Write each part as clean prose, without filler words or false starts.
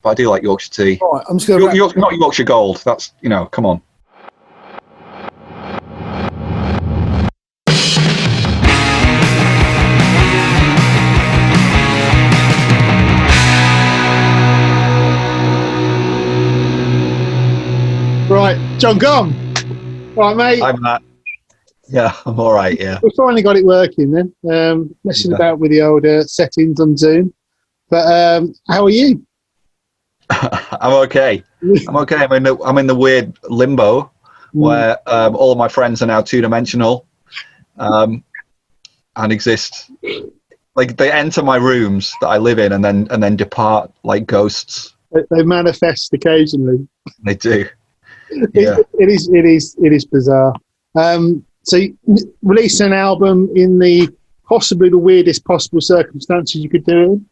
but I do like Yorkshire tea. Right, I'm just going to... Not Yorkshire Gold. That's, come on. Right, Jon Gomm. Right, mate. I'm Matt. Yeah, I'm all right, yeah. We finally got it working then. Messing about with the old settings on Zoom. But how are you? I'm okay. I'm in the weird limbo where all of my friends are now two-dimensional and exist. Like, they enter my rooms that I live in and then depart like ghosts. They manifest occasionally. They do. Yeah. It is bizarre. So you release an album in the possibly the weirdest possible circumstances you could do it in?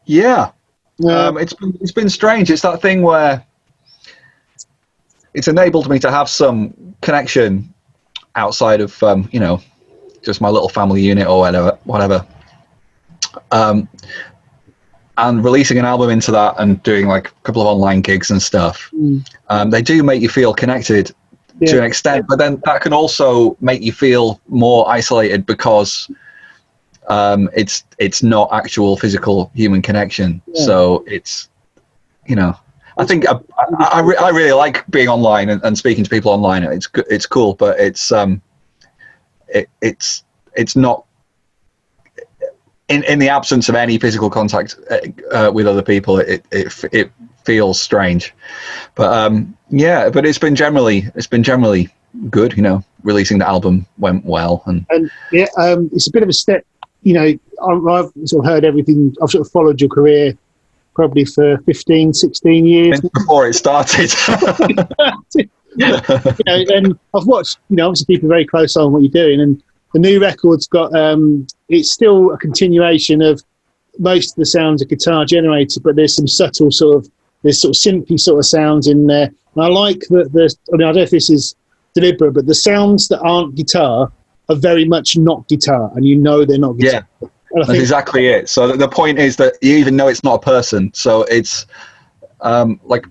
Yeah. It's been strange. It's that thing where it's enabled me to have some connection outside of just my little family unit or whatever. And releasing an album into that and doing like a couple of online gigs and stuff, they do make you feel connected to an extent, but then that can also make you feel more isolated because it's not actual physical human connection. So it's, I think I really like being online and speaking to people online. It's cool, but it's not in the absence of any physical contact with other people. It feels strange, but but it's been generally good. Releasing the album went well, and it's a bit of a step. I've sort of heard everything. I've sort of followed your career probably for 15, 16 years before it started. And I've watched, obviously keep a very close eye on what you're doing, and the new record's got it's still a continuation of most of the sounds are guitar generated, but there's some subtle sort of synthy sort of sounds in there. And I like that I don't know if this is deliberate, but the sounds that aren't guitar are very much not guitar, and they're not guitar. Yeah, that's exactly it. So the point is that you even know it's not a person. So it's like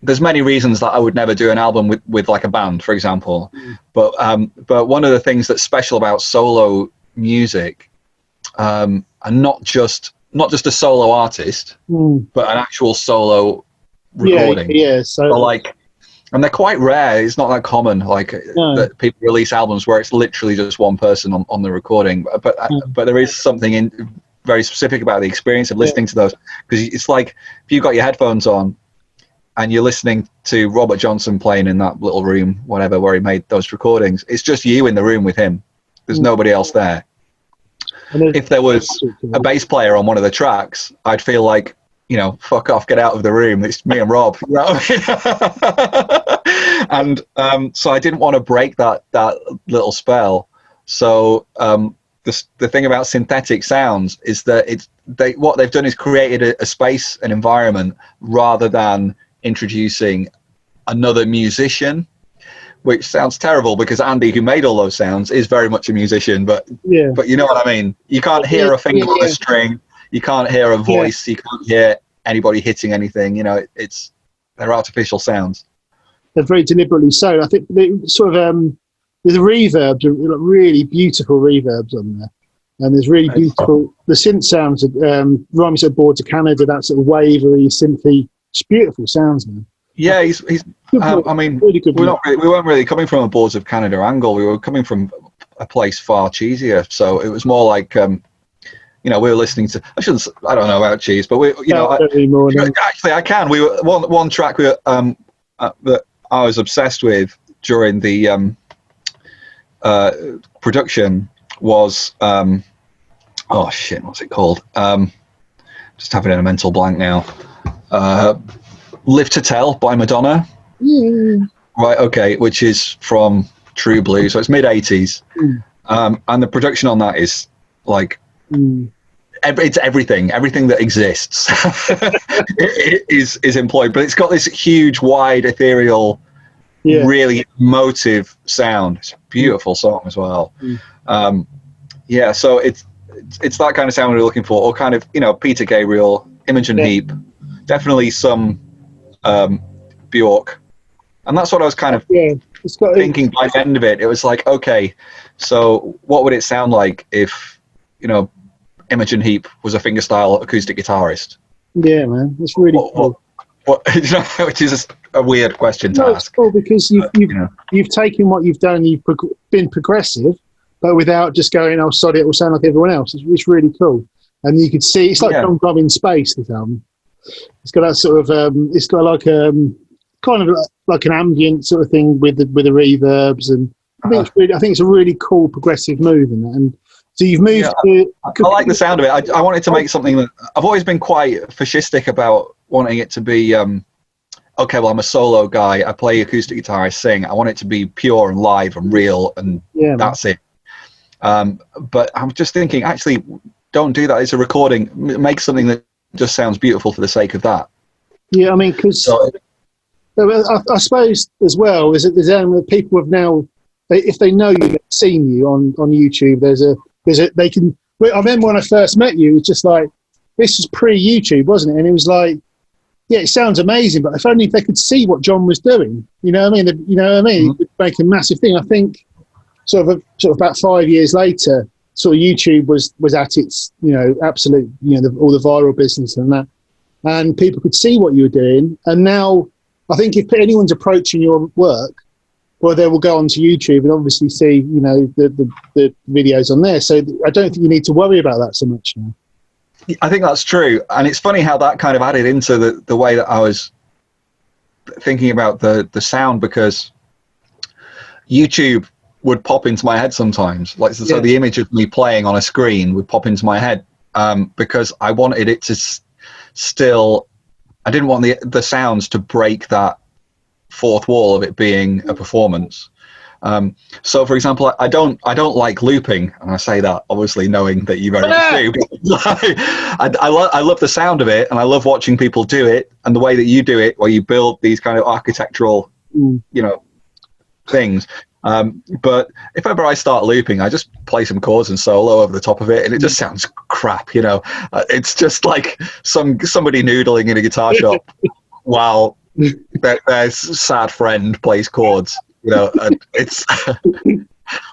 there's many reasons that I would never do an album with like a band, for example. But one of the things that's special about solo music, and not just a solo artist, but an actual solo recording. So and they're quite rare. It's not that common, that people release albums where it's literally just one person on the recording. But there is something very specific about the experience of listening to those, because it's like if you've got your headphones on and you're listening to Robert Johnson playing in that little room, whatever, where he made those recordings, it's just you in the room with him. There's nobody else there. If there was a bass player on one of the tracks, I'd feel like, fuck off, get out of the room. It's me and Rob. You know what I mean? And so I didn't want to break that little spell. So the thing about synthetic sounds is that what they've done is created a space, an environment, rather than introducing another musician, which sounds terrible because Andy, who made all those sounds, is very much a musician, but you know what I mean? You can't hear a finger on a string, you can't hear a voice, you can't hear anybody hitting anything, they're artificial sounds. They're very deliberately so. I think they sort of there's reverbs, really beautiful reverbs on there. And there's really beautiful, the synth sounds remind me of Boards of Canada, that sort of wavery, synthy, it's beautiful sounds, man. Yeah, he's I mean, really good. we weren't really coming from a Boards of Canada angle. We were coming from a place far cheesier. So it was more like, we were listening to. I don't know about cheese, but actually, I can. We were one track that I was obsessed with during the production was what's it called? Just having a mental blank now. Live to Tell by Madonna. Right, okay, which is from True Blue, so it's mid-80s. And the production on that is like it's everything that exists is employed, but it's got this huge, wide, ethereal, really emotive sound. It's a beautiful song as well. So it's that kind of sound we're looking for, or kind of Peter Gabriel, Imogen Heap, definitely some Bjork, and that's what I was kind of thinking by the end of it. It was like, okay, so what would it sound like if, you know, Imogen Heap was a fingerstyle acoustic guitarist? Yeah, man, it's really cool. You know, which is a weird question to ask. It's cool because you've taken what you've done, you've been progressive, but without just going, oh, sorry, it will sound like everyone else. It's really cool. And you can see, it's like Jon Gomm in space, this album. It's got that sort of, it's got like kind of like an ambient sort of thing with the reverbs. And I think it's a really cool progressive move in that. And so you've moved to... I like the sound of it. I wanted to make something that... I've always been quite fascistic about wanting it to be, okay, well, I'm a solo guy. I play acoustic guitar, I sing. I want it to be pure and live and real, and that's it. But I'm just thinking, actually, don't do that. It's a recording. Make something that just sounds beautiful for the sake of that. Yeah, I mean, because I suppose as well, there's people have now, if they know you've seen you on YouTube, they can. I remember when I first met you, it was just like, this was pre-YouTube, wasn't it? And it was like, yeah, it sounds amazing, but if only if they could see what Jon was doing, you know what I mean? It would make a massive thing. I think sort of about 5 years later, sort of YouTube was at its, absolute, all the viral business and that, and people could see what you were doing. And now I think if anyone's approaching your work, well, they will go onto YouTube and obviously see, the videos on there. So I don't think you need to worry about that so much now. I think that's true. And it's funny how that kind of added into the way that I was thinking about the sound, because YouTube would pop into my head sometimes. So the image of me playing on a screen would pop into my head, because I wanted it to still, I didn't want the sounds to break that fourth wall of it being a performance. So, for example, I don't like looping, and I say that obviously knowing that you very much do. I love the sound of it, and I love watching people do it, and the way that you do it, where you build these kind of architectural, things. But if ever I start looping, I just play some chords and solo over the top of it, and it just sounds crap. It's just like somebody noodling in a guitar shop while their sad friend plays chords. And it's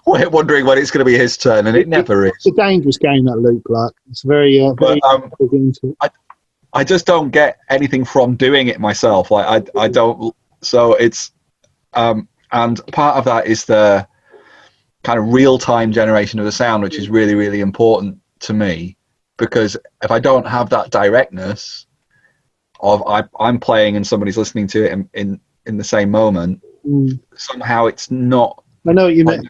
we're wondering when it's going to be his turn, and it never is. It's a dangerous game, that loop, Clark. It's very I just don't get anything from doing it myself. Like I don't. So it's and part of that is the kind of real-time generation of the sound, which is really, really important to me, because if I don't have that directness of I'm playing and somebody's listening to it in the same moment. Somehow it's not. I know what you mean.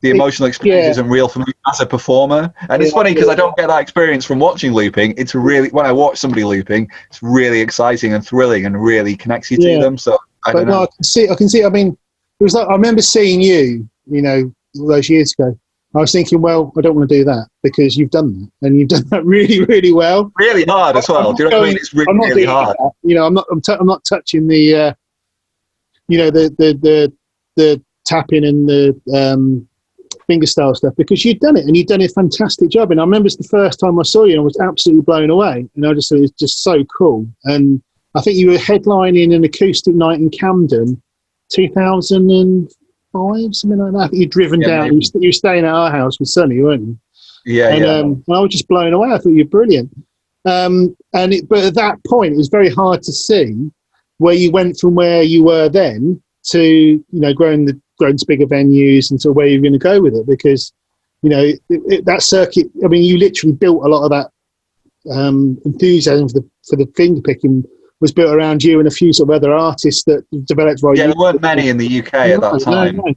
The emotional experience isn't real for me as a performer, and it's funny because I don't get that experience from watching looping. It's really, when I watch somebody looping, it's really exciting and thrilling and really connects you to them. So I don't know. I can see. I mean, it was like I remember seeing you, all those years ago. I was thinking, well, I don't want to do that because you've done that, and you've done that really, really well. Really hard as well. Do you know what I mean? It's really, really hard. I'm not touching the. The tapping and the fingerstyle stuff, because you'd done it and you'd done a fantastic job. And I remember it's the first time I saw you and I was absolutely blown away. And I just thought it was just so cool. And I think you were headlining an acoustic night in Camden, 2005, something like that. I think you'd driven down. You were staying at our house with Sonny, weren't you? Yeah, and I was just blown away. I thought you were brilliant. But at that point, it was very hard to see where you went from where you were then to, growing to bigger venues and to where you're going to go with it, because, that circuit, I mean, you literally built a lot of that enthusiasm for the finger picking was built around you and a few sort of other artists that developed. There weren't many in the UK at that time. No.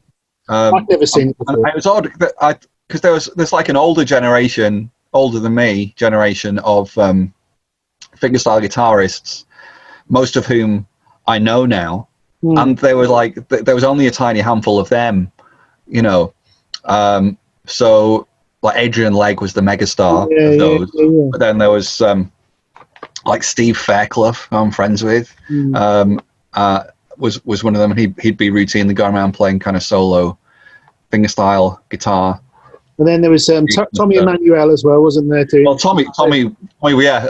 I've never seen it before. It was odd that because there's like an older than me generation of fingerstyle guitarists, most of whom I know now, and they were like, there was only a tiny handful of them, so like Adrian Legg was the megastar of those, but then there was like Steve Fairclough, who I'm friends with, was one of them, and he'd be routinely going around playing kind of solo fingerstyle guitar. And then there was Tommy Emmanuel as well, wasn't there too? Well, Tommy, yeah.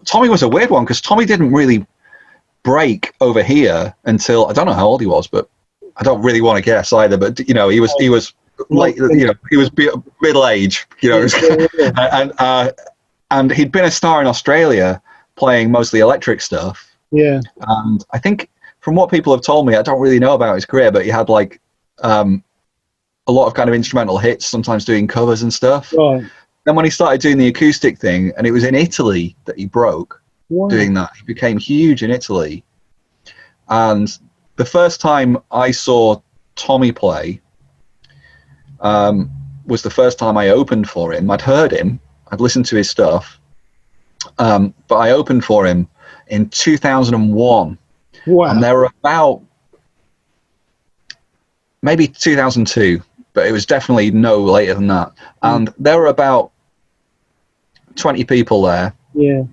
Tommy was a weird one because Tommy didn't really break over here until, I don't know how old he was, but I don't really want to guess either. But he was like, he was middle age, and he'd been a star in Australia playing mostly electric stuff. Yeah. And I think from what people have told me, I don't really know about his career, but he had like a lot of kind of instrumental hits, sometimes doing covers and stuff. Right. Then when he started doing the acoustic thing, and it was in Italy that he broke doing that, he became huge in Italy. And the first time I saw Tommy play was the first time I opened for him. I'd heard him, I'd listened to his stuff, but I opened for him in 2001. Wow. And there were about maybe 2002, but it was definitely no later than that. And there were about 20 people there. Yeah.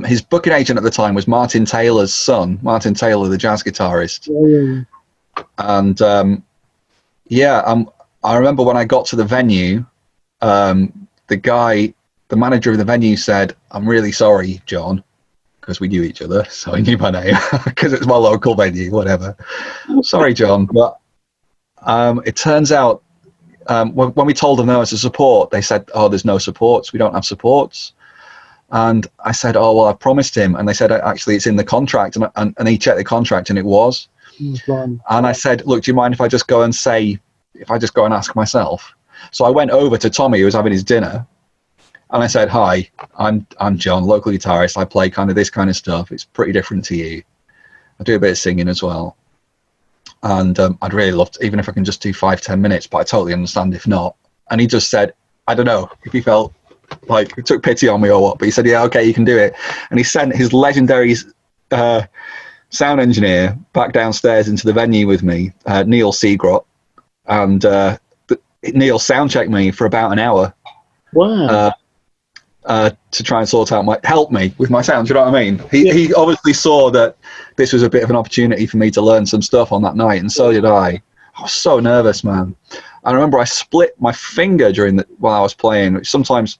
His booking agent at the time was Martin Taylor's son, Martin Taylor, the jazz guitarist. Yeah. And I remember when I got to the venue, the manager of the venue said, "I'm really sorry, John," because we knew each other, so he knew my name, because it's my local venue, whatever. "Sorry, John, but it turns out when we told them there was a support, they said, 'Oh, there's no supports. We don't have supports.'" And I said, "Oh, well, I promised him." And they said, "Actually, it's in the contract." And he checked the contract, and it was. And I said, "Look, do you mind if I just go and ask myself?" So I went over to Tommy, who was having his dinner, and I said, "Hi, I'm John, local guitarist. I play kind of this kind of stuff. It's pretty different to you. I do a bit of singing as well. And I'd really love to, even if I can just do 5-10 minutes, but I totally understand if not." And he just said, I don't know if he felt like he took pity on me or what, but he said, "Yeah, okay, you can do it." And he sent his legendary sound engineer back downstairs into the venue with me, Neil Seagrot, and Neil soundchecked me for about an hour. Wow. To try and help me with my sound. Do you know what I mean? He obviously saw that this was a bit of an opportunity for me to learn some stuff on that night, and so did I. I was so nervous, man. I remember I split my finger while I was playing, which sometimes,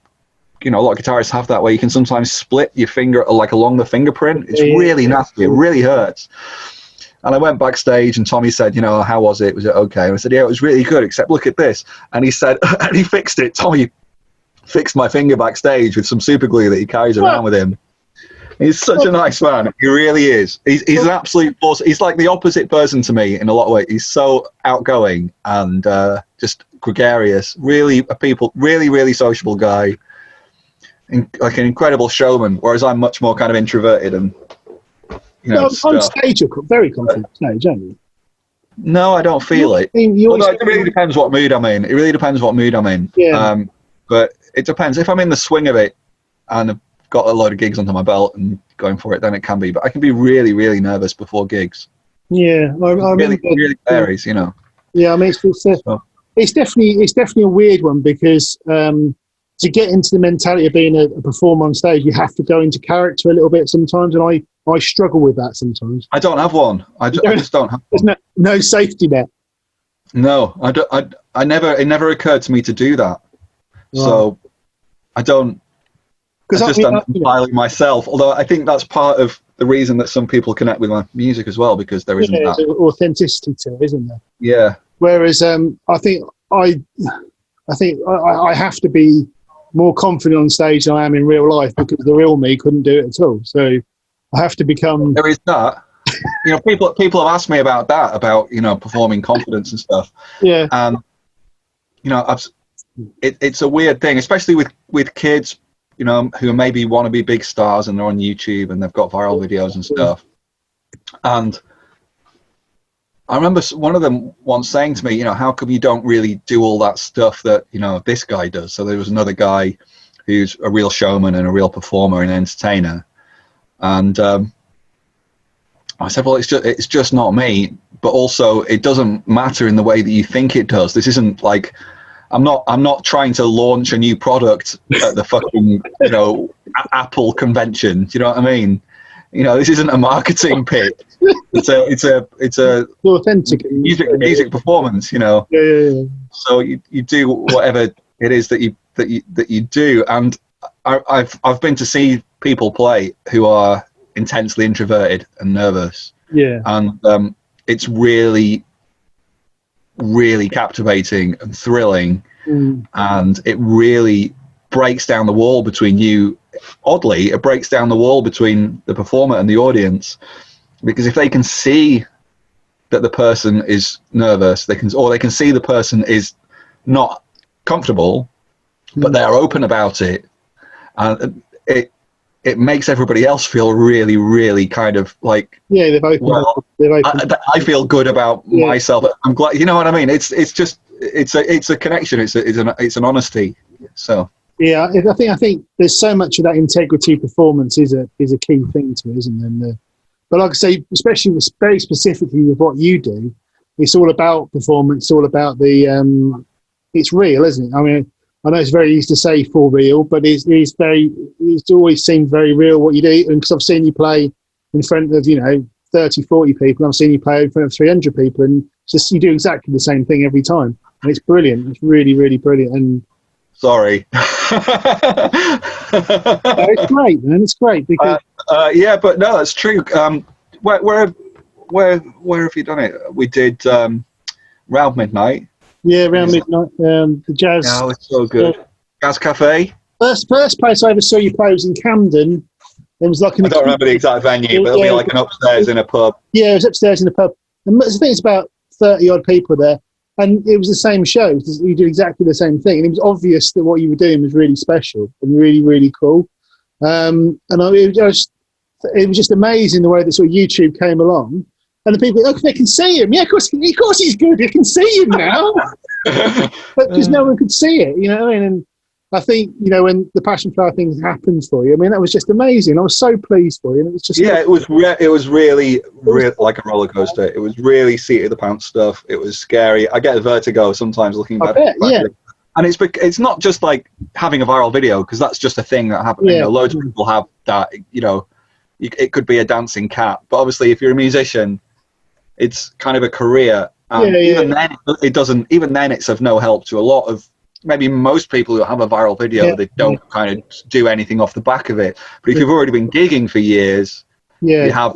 a lot of guitarists have that, where you can sometimes split your finger like along the fingerprint. It's really nasty. It really hurts. And I went backstage, and Tommy said, "How was it? Was it okay?" And I said, "Yeah, it was really good, except look at this." And he said, and he fixed it. Tommy fixed my finger backstage with some super glue that he carries around with him. He's such a nice man. He really is. He's an absolute boss. He's like the opposite person to me in a lot of ways. He's so outgoing and just gregarious. Really really sociable guy. Like an incredible showman, whereas I'm much more kind of introverted and on stage you're very confident on stage, aren't you? No, I don't feel it. Although it really depends what mood I'm in. Yeah. But it depends. If I'm in the swing of it and I've got a load of gigs under my belt and going for it, then it can be. But I can be really, really nervous before gigs. Yeah, really varies, Yeah, I mean, it's definitely a weird one because to get into the mentality of being a performer on stage, you have to go into character a little bit sometimes, and I struggle with that sometimes. I don't have one. I just don't have one. There's no safety net. No, it never occurred to me to do that. Right. So I don't. I'm entirely myself. Although I think that's part of the reason that some people connect with my music as well, because there isn't that authenticity to it, isn't there? Yeah. Whereas I think I have to be more confident on stage than I am in real life, because the real me couldn't do it at all. So I have to become. There is that. People have asked me about that, about performing confidence and stuff. Yeah. And it's a weird thing, especially with kids, who maybe want to be big stars and they're on YouTube and they've got viral videos and stuff. And I remember one of them once saying to me, how come you don't really do all that stuff that, this guy does? So there was another guy who's a real showman and a real performer and entertainer. And I said, well, it's just not me, but also it doesn't matter in the way that you think it does. This isn't like, I'm not trying to launch a new product at the fucking, Apple convention. Do you know what I mean? This isn't a marketing pitch. It's a authentic music performance. Yeah. So you do whatever it is that you do, and I've been to see people play who are intensely introverted and nervous. Yeah. And it's really, really captivating and thrilling. And it really breaks down the wall between you. Oddly, it breaks down the wall between the performer and the audience, because if they can see that the person is nervous, they can see the person is not comfortable, but they're open about it, and it makes everybody else feel really, really kind of like, yeah, they've opened. Well, I feel good about myself. I'm glad, you know what I mean. It's a connection. It's an honesty. So yeah, I think there's so much of that integrity performance is a key thing to it, isn't there? But like I say, especially very specifically with what you do, it's all about performance. It's all about it's real, isn't it? I mean, I know it's very easy to say for real, but it's always seemed very real what you do. And because I've seen you play in front of, 30, 40 people, I've seen you play in front of 300 people, and just you do exactly the same thing every time. And it's brilliant. It's really, really brilliant. And sorry. it's great, man. It's great because yeah, but no, it's true. Where have you done it? We did Round Midnight. Yeah, Around Midnight. The jazz. Oh, it's so good. Jazz Cafe. First place I ever saw you play was in Camden. It was like I don't remember the exact venue, but it'll be like an upstairs in a pub. Yeah, it was upstairs in a pub. And I think it's about 30 odd people there. And it was the same show. You did exactly the same thing. And it was obvious that what you were doing was really special and really, really cool. And it was just amazing the way that sort of YouTube came along. And the people, they can see him. Yeah, of course he's good. You can see him now. But because no one could see it, you know what I mean? And I think, when the Passion Flower thing happened for you, I mean, that was just amazing. I was so pleased for you. And it was just it was really like a roller coaster. It was really seat of the pants stuff. It was scary. I get vertigo sometimes looking back. Yeah. And it's not just like having a viral video, because that's just a thing that happens. Yeah. Loads of people have that. It could be a dancing cat, but obviously, if you're a musician, it's kind of a career. Even then, it doesn't. Even then, it's of no help to a lot of. Maybe most people who have a viral video, they don't kind of do anything off the back of it. But if you've already been gigging for years, you have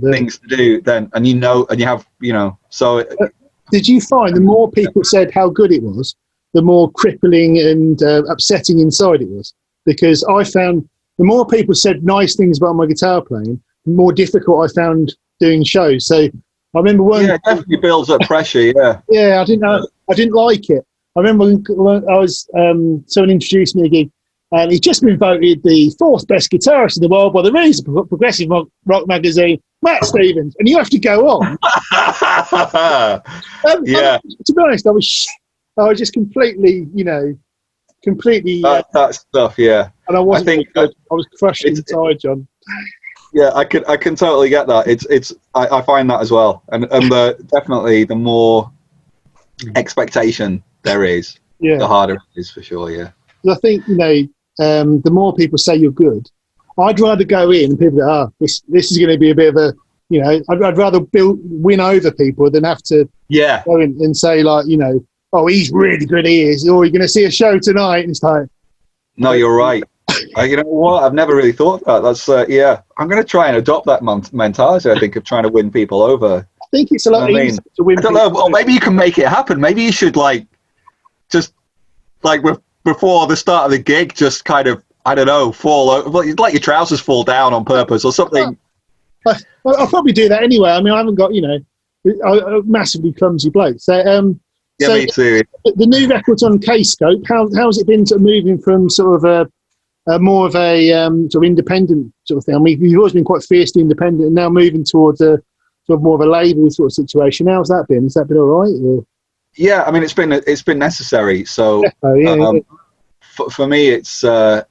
things to do then, and you have, so. Did you find the more people said how good it was, the more crippling and upsetting inside it was? Because I found the more people said nice things about my guitar playing, the more difficult I found doing shows. So I remember one. Yeah, it definitely builds up pressure. Yeah. Yeah, I didn't like it. I remember when I was someone introduced me a gig, and he's just been voted the 4th best guitarist in the world by the Reason Progressive Rock magazine, Matt Stevens, and you have to go on. Yeah. To be honest, I was just completely, that stuff. Yeah. And I was crushed inside, John. Yeah, I can totally get that. I find that as well, and definitely the more expectation there is, the harder it is for sure. Yeah. I think the more people say you're good, I'd rather go in and people go, this is going to be a bit of a, I'd rather win over people than have to go in and say like, oh, he's really good, he is, or you're going to see a show tonight, and it's like, no, you're right. You know what? I've never really thought that. That's I'm going to try and adopt that mentality. I think of trying to win people over. I think it's a lot easier to win. I don't know. Well, maybe you can make it happen. Maybe you should just before the start of the gig, just kind of, I don't know, fall over, let your trousers fall down on purpose or something. I'll probably do that anyway. I mean, I haven't got a massively clumsy bloke. So me too. The new record's on kscope. How's it been sort of moving from sort of more of a sort of independent sort of thing? I mean, you've always been quite fiercely independent, and now moving towards a sort of more of a label sort of situation. How's that been? Has that been all right? Or? Yeah, I mean, it's been necessary. So for me, it's a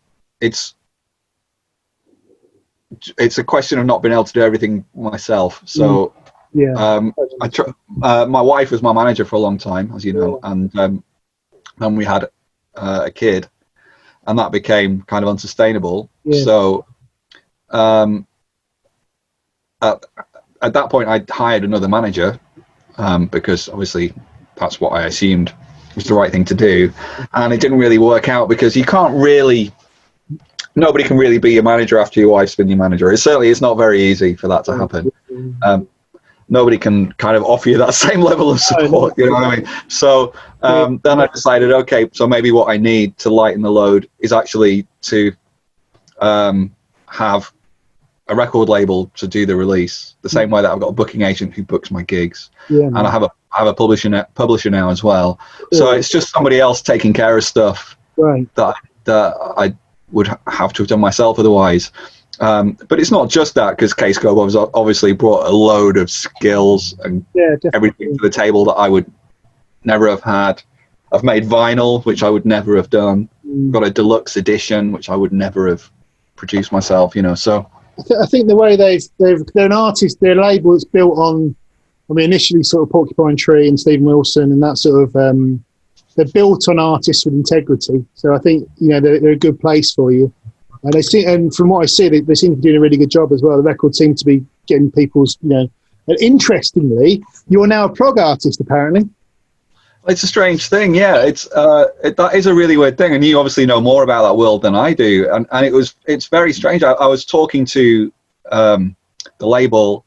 question of not being able to do everything myself. So my wife was my manager for a long time, as you know, and then we had a kid, and that became kind of unsustainable. Yeah. So at that point, I hired another manager because obviously that's what I assumed was the right thing to do, and it didn't really work out because you can't really nobody can really be your manager after your wife's been your manager. It's not very easy for that to happen. Nobody can kind of offer you that same level of support, you know what I mean? So then I decided, okay, so maybe what I need to lighten the load is actually to have a record label to do the release, the same way that I've got a booking agent who books my gigs, and I have a publisher now as well. So it's just somebody else taking care of stuff that I would have to have done myself otherwise. But it's not just that, because kscope obviously brought a load of skills and everything to the table that I would never have had. I've made vinyl, which I would never have done. Got a deluxe edition, which I would never have produced myself, you know. So I think the way they're an artist, their label is built on, I mean, initially sort of Porcupine Tree and Stephen Wilson and that sort of, they're built on artists with integrity. So I think, you know, they're a good place for you. And and from what I see, they seem to be doing a really good job as well. The record seems to be getting people's, you know. And interestingly, you're now a prog artist, apparently. It's a strange thing, yeah. That is a really weird thing, and you obviously know more about that world than I do. And it's very strange. I was talking to the label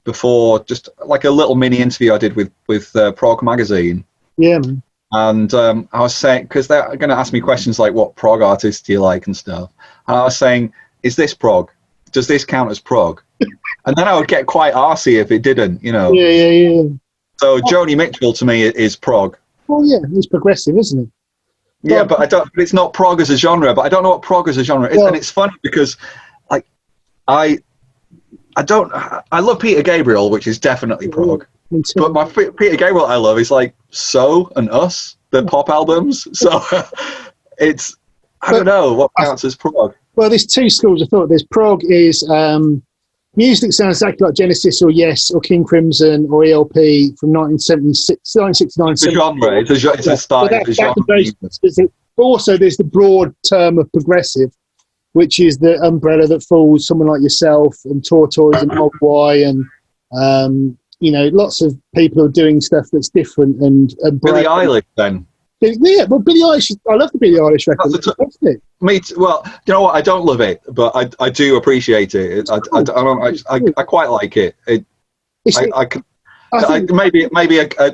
before, just like a little mini interview I did with Prog magazine. Yeah, man. And I was saying, because they're going to ask me questions like, what prog artists do you like and stuff. And I was saying, is this prog? Does this count as prog? And then I would get quite arsey if it didn't, you know. Yeah. So Joni Mitchell to me is prog. Well, yeah, it's progressive, isn't it? Yeah, but but it's not prog as a genre. But I don't know what prog as a genre is, and it's funny because, like, I love Peter Gabriel, which is definitely prog. But my Peter Gabriel I love is like So and Us, the pop albums. So I don't know what counts as prog. Well, there's two schools of thought. There's prog is music that sounds exactly like Genesis or Yes or King Crimson or ELP from 1969. It's a genre. It's a style. It's a genre. But also there's the broad term of progressive, which is the umbrella that falls someone like yourself and Tortoise and Mogwai and you know, lots of people who are doing stuff that's different and Billie Eilish, then. Yeah, well, Billie Eilish. I love the Billie Eilish record. Me too. Well, you know what? I don't love it, but I do appreciate it. I quite like it.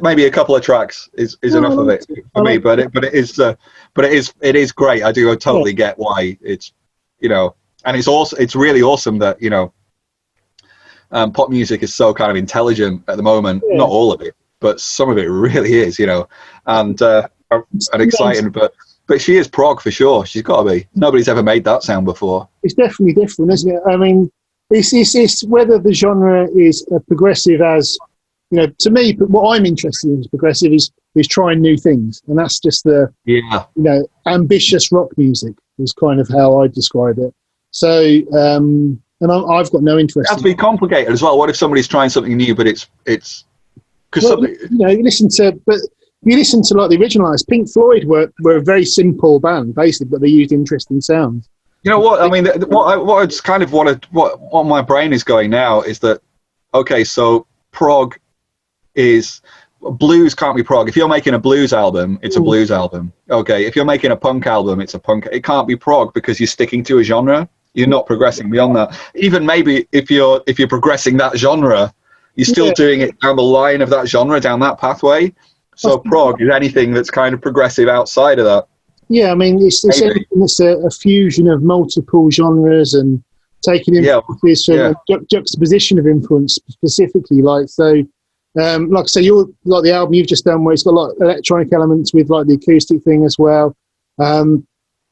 Maybe a couple of tracks is enough of it for me. But it is great. I do totally get why it's, you know, and it's really awesome that, you know. Pop music is so kind of intelligent at the moment. Not all of it, but some of it really is, you know, and exciting. But she is prog for sure. She's got to be. Nobody's ever made that sound before. It's definitely different, isn't it? I mean, it's whether the genre is progressive as, you know, to me. But what I'm interested in is progressive is trying new things, and that's just the you know, ambitious rock music is kind of how I describe it. So. And I've got no interest. It has to be complicated as well. What if somebody's trying something new, but it's because you know, you listen to like the original artists. Pink Floyd were a very simple band basically, but they used interesting sounds. You know what I mean? What it's kind of what my brain is going now is that, okay, so prog is blues can't be prog. If you're making a blues album, it's a blues album. Okay, if you're making a punk album, it's a punk. It can't be prog because you're sticking to a genre. You're not progressing beyond that. Even maybe if you're progressing that genre, you're still doing it down the line of that genre, down that pathway. So prog is anything that's kind of progressive outside of that. Yeah, I mean, it's a fusion of multiple genres and taking influences from a juxtaposition of influence specifically. Like so, like I say, you're like the album you've just done, where it's got like electronic elements with like the acoustic thing as well.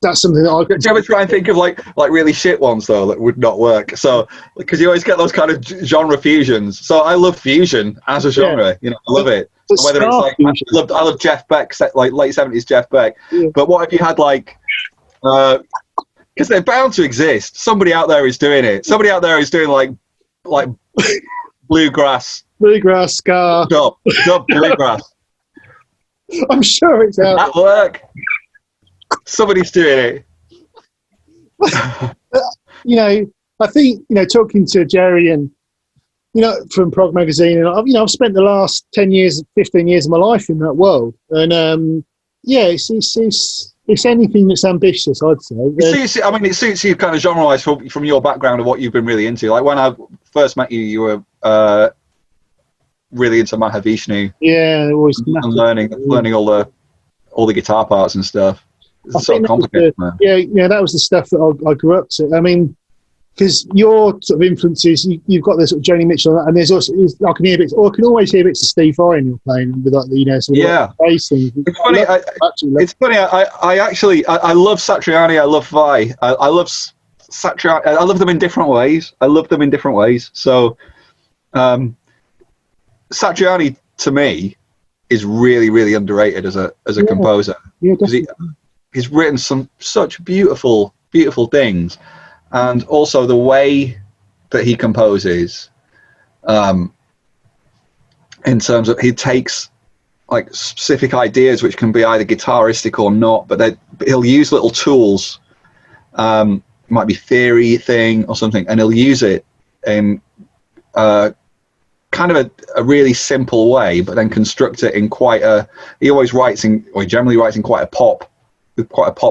That's something that I could. Do you ever try and think of like really shit ones though that would not work? So because you always get those kind of genre fusions. So I love fusion as a genre. You know, I love it. Whether it's like I love Jeff Beck, like late 70s Jeff Beck. Yeah. But what if you had like, because they're bound to exist. Somebody out there is doing it. Somebody out there is doing like bluegrass, ska, dub bluegrass. I'm sure it's out. At work. Somebody's doing it. You know, I think, you know, talking to Jerry and, you know, from Prog Magazine, and I've spent the last 10 years, 15 years of my life in that world, and it's it's anything that's ambitious, I'd say. It suits you kind of genre-wise from your background of what you've been really into. Like when I first met you, you were really into Mahavishnu. Yeah, it was and learning all the guitar parts and stuff. It's so complicated. That was the stuff that I grew up to. I mean, because your sort of influences, you've got the sort of Joni Mitchell, and there's also I can hear bits, or I can always hear bits of Steve Vai in your playing with like the sort of bass thing. It's funny. I love Satriani. I love Vai. I love Satriani. I love them in different ways. So, Satriani to me is really, really underrated as a composer. Yeah, he's written such beautiful things. And also the way that he composes, in terms of he takes like specific ideas which can be either guitaristic or not, but he'll use little tools, might be theory thing or something, and he'll use it in kind of a really simple way, but then construct it in he generally writes in quite a pop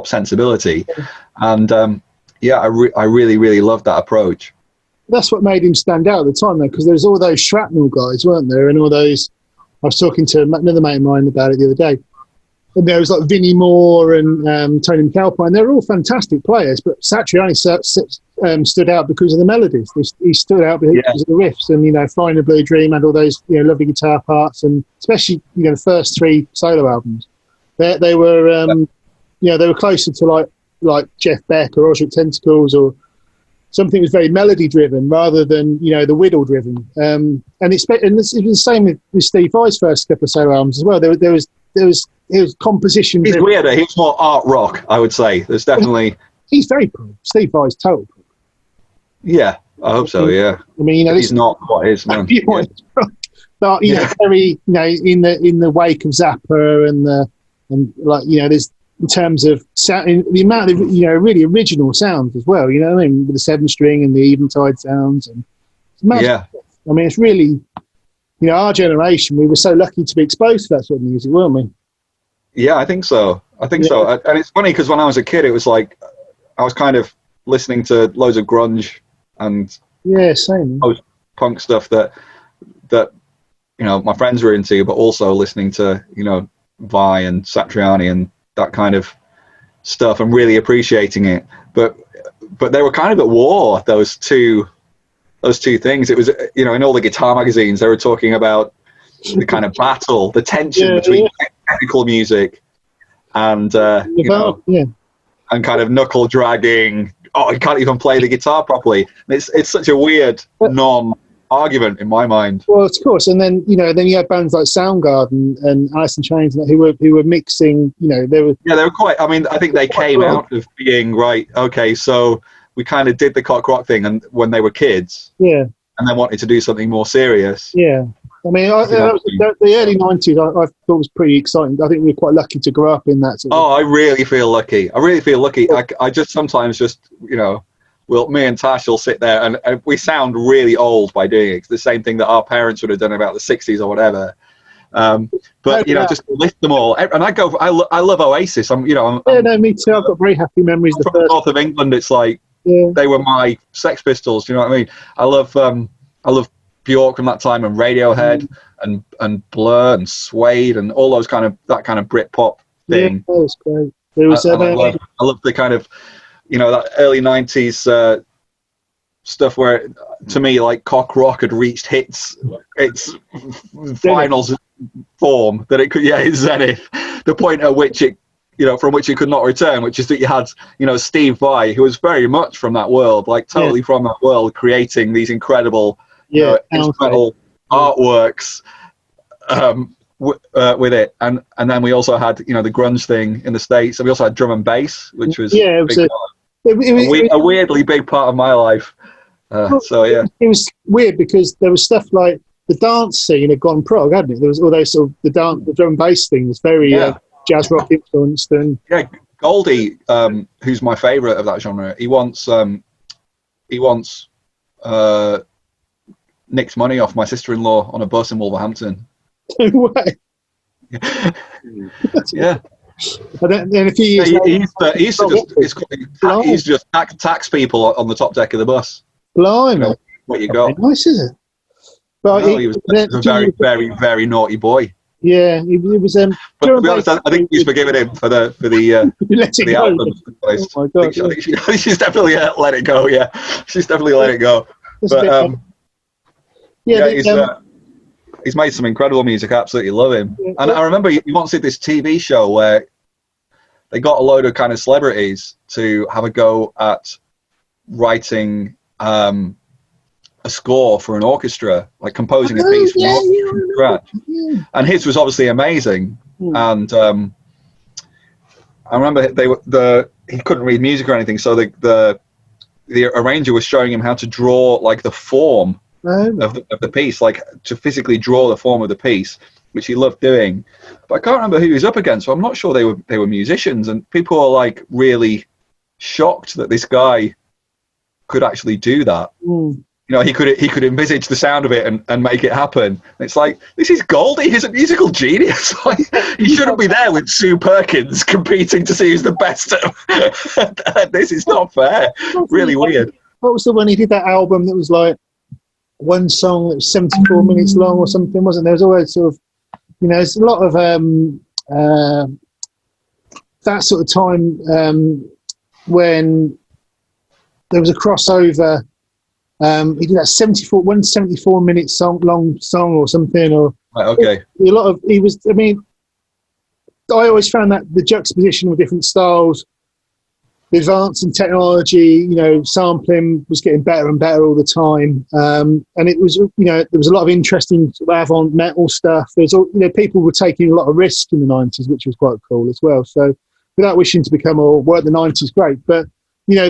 sensibility, and I really, really love that approach. That's what made him stand out at the time, though, because there was all those Shrapnel guys, weren't there? And all those, I was talking to another mate of mine about it the other day. And there was like Vinnie Moore and Tony McAlpine. They're all fantastic players, but Satriani stood out because of the melodies. He stood out because of the riffs. And, Flying the Blue Dream had all those lovely guitar parts, and especially, the first 3 solo albums. They were, they were closer to like Jeff Beck or Osric Tentacles or something that was very melody driven rather than the whittle driven. And it was the same with Steve Vai's first couple of solo albums as well. There was composition. He's weirder. He's more art rock, I would say. There's definitely. He's very prog. Steve Vai's total prog. Yeah, I hope so. Yeah. I mean, he's not what is man. But very in the wake of Zappa and there's. In terms of sound, the amount of really original sounds as well, what I mean, with the 7-string and the eventide sounds, and I mean, it's really, our generation, we were so lucky to be exposed to that sort of music, weren't we? Yeah, I think so. And it's funny because when I was a kid, it was like I was kind of listening to loads of grunge and same punk stuff that my friends were into, but also listening to Vai and Satriani and that kind of stuff and really appreciating it, but they were kind of at war, those two things. It was in all the guitar magazines they were talking about the kind of battle, the tension between technical music and and kind of knuckle dragging. You can't even play the guitar properly. It's such a weird non-argument in my mind. Well, of course, and then then you had bands like Soundgarden and Alice in Chains who were mixing. They were quite. I mean, I think they came out of being right. Okay, so we kind of did the cock rock thing, and when they were kids, and then wanted to do something more serious. Yeah, I mean, the early '90s, I thought was pretty exciting. I think we were quite lucky to grow up in that. I really feel lucky. I just sometimes me and Tash will sit there and we sound really old by doing it. It's the same thing that our parents would have done about the 60s or whatever. Just list them all. And I love Oasis. Me too. I've got very happy memories. From the north of England, it's like they were my Sex Pistols. Do you know what I mean? I love Bjork from that time, and Radiohead, and Blur and Suede and all those kind of Britpop thing. Yeah, that was great. There was I love the kind of that early 90s stuff where, to me, like cock rock had reached its finals form, that it could, its zenith, the point at which it, from which it could not return, which is that you had, Steve Vai, who was very much from that world, like totally from that world, creating these incredible instrumental artworks with it, and then we also had the grunge thing in the States, and we also had drum and bass, which was a weirdly big part of my life. It was weird because there was stuff like the dance scene had gone prog, hadn't it? There was all those sort of the drum and bass thing was very jazz rock influenced, and Goldie, who's my favourite of that genre, he once nicked money off my sister-in-law on a bus in Wolverhampton. No way. Yeah. And then a few years Yeah, later, he used to just tax people on the top deck of the bus. blimey, You know, what you got? nice, is it? But No, he was a very, very, very naughty boy. Yeah, it was. But to be honest, I think he's forgiven him for the let it go. album. Oh my God! I think she's definitely let it go. Yeah, she's definitely let it go. But he's made some incredible music. I absolutely love him. And I remember he once did this TV show where they got a load of kind of celebrities to have a go at writing a score for an orchestra, like composing a piece from scratch. Yeah. And his was obviously amazing. And I remember he couldn't read music or anything, so the arranger was showing him how to draw like the form of the piece, like to physically draw the form of the piece, which he loved doing. But I can't remember who he was up against, so I'm not sure they were musicians, and people were like really shocked that this guy could actually do that. You know, he could envisage the sound of it and make it happen. And it's like, this is Goldie. He's a musical genius. Like, he shouldn't be there with Sue Perkins competing to see who's the best at this. Is not fair. Really weird. What was the one he did that album that was like one song that was 74 minutes long or something, wasn't there? There was always sort of, you know, there's a lot of that sort of time when there was a crossover. He did that 74 minute long song or something, or okay. I mean, I always found that the juxtaposition of different styles, the advance in technology, you know, sampling was getting better and better all the time, and it was, you know, there was a lot of interesting avant metal stuff. There's, you know, people were taking a lot of risk in the 90s, which was quite cool as well. So, without wishing to become weren't the 90s great, but you know,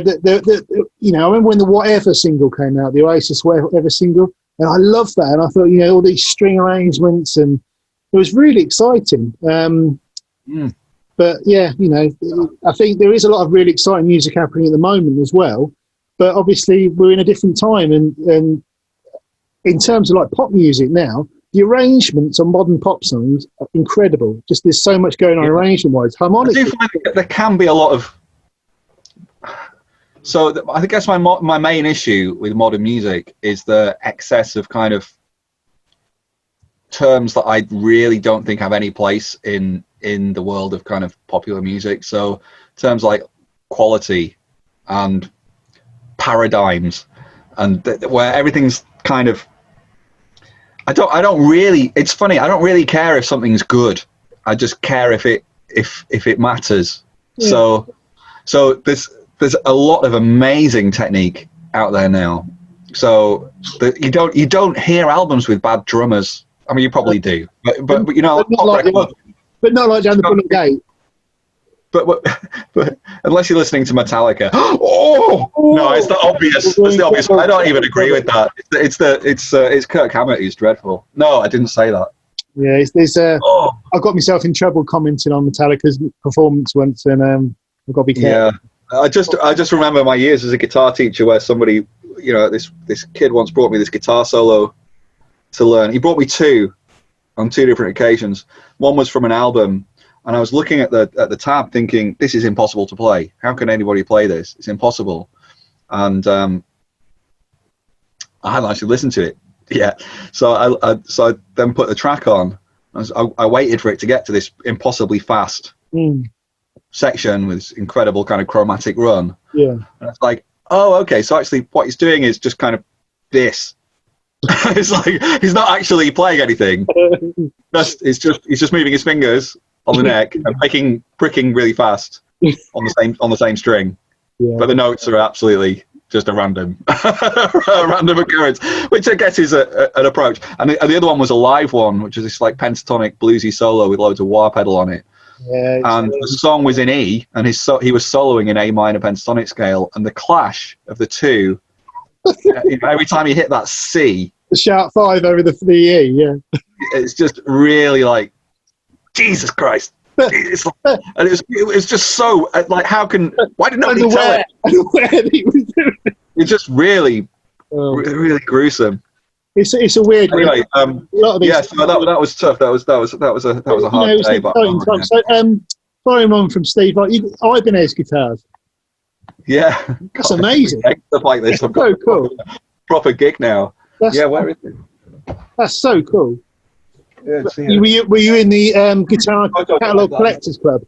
you know, I remember when the Whatever single came out, the Oasis Whatever single, and I loved that. And I thought, you know, all these string arrangements, and it was really exciting. But yeah, you know, I think there is a lot of really exciting music happening at the moment as well. But obviously, we're in a different time, and in terms of like pop music now, the arrangements on modern pop songs are incredible. Just there's so much going on arrangement-wise, harmonically. I do find that there can be a lot of. So I guess my main issue with modern music is the excess of kind of terms that I really don't think have any place in the world of kind of popular music. So terms like quality and paradigms, and where everything's kind of. I don't really. It's funny. I don't really care if something's good. I just care if it matters. Yeah. So there's a lot of amazing technique out there now. So you don't hear albums with bad drummers. I mean, you probably do, but you know, but not like down the Bullet Gate. But unless you're listening to Metallica, no, it's the obvious. It's the obvious. I don't even agree with that. It's Kirk Hammett who's dreadful. No, I didn't say that. Yeah, I got myself in trouble commenting on Metallica's performance once, and I've got to be careful. Yeah. I just remember my years as a guitar teacher where somebody, you know, this kid once brought me this guitar solo to learn. He brought me two on two different occasions. One was from an album, and I was looking at the tab thinking, this is impossible to play. How can anybody play this? It's impossible. And I hadn't actually listened to it yet. So I then put the track on. I waited for it to get to this impossibly fast section with this incredible kind of chromatic run. Yeah. And it's like, oh, okay. So actually what he's doing is just kind of this. It's like he's not actually playing anything. He's just moving his fingers on the neck and pricking really fast on the same string. Yeah. But the notes are absolutely just a random occurrence, which I guess is an approach. And the other one was a live one, which is this like pentatonic bluesy solo with loads of wah pedal on it. Yeah, and the song was in E, and he was soloing in A minor pentatonic scale, and the clash of the two, you know, every time he hit that C, the sharp 5 over the E, yeah, it's just really like, Jesus Christ. And it was just so like, why did nobody tell it? It's just really gruesome. It's a weird. Anyway, so that was tough. That was a hard day. But following on from Steve, like Ibanez guitars. Yeah, That's amazing. Stuff like this. I've So got cool. a proper gig now. Yeah, where is it? That's so cool. Yeah, Were you in the Guitar Catalog Collectors Club?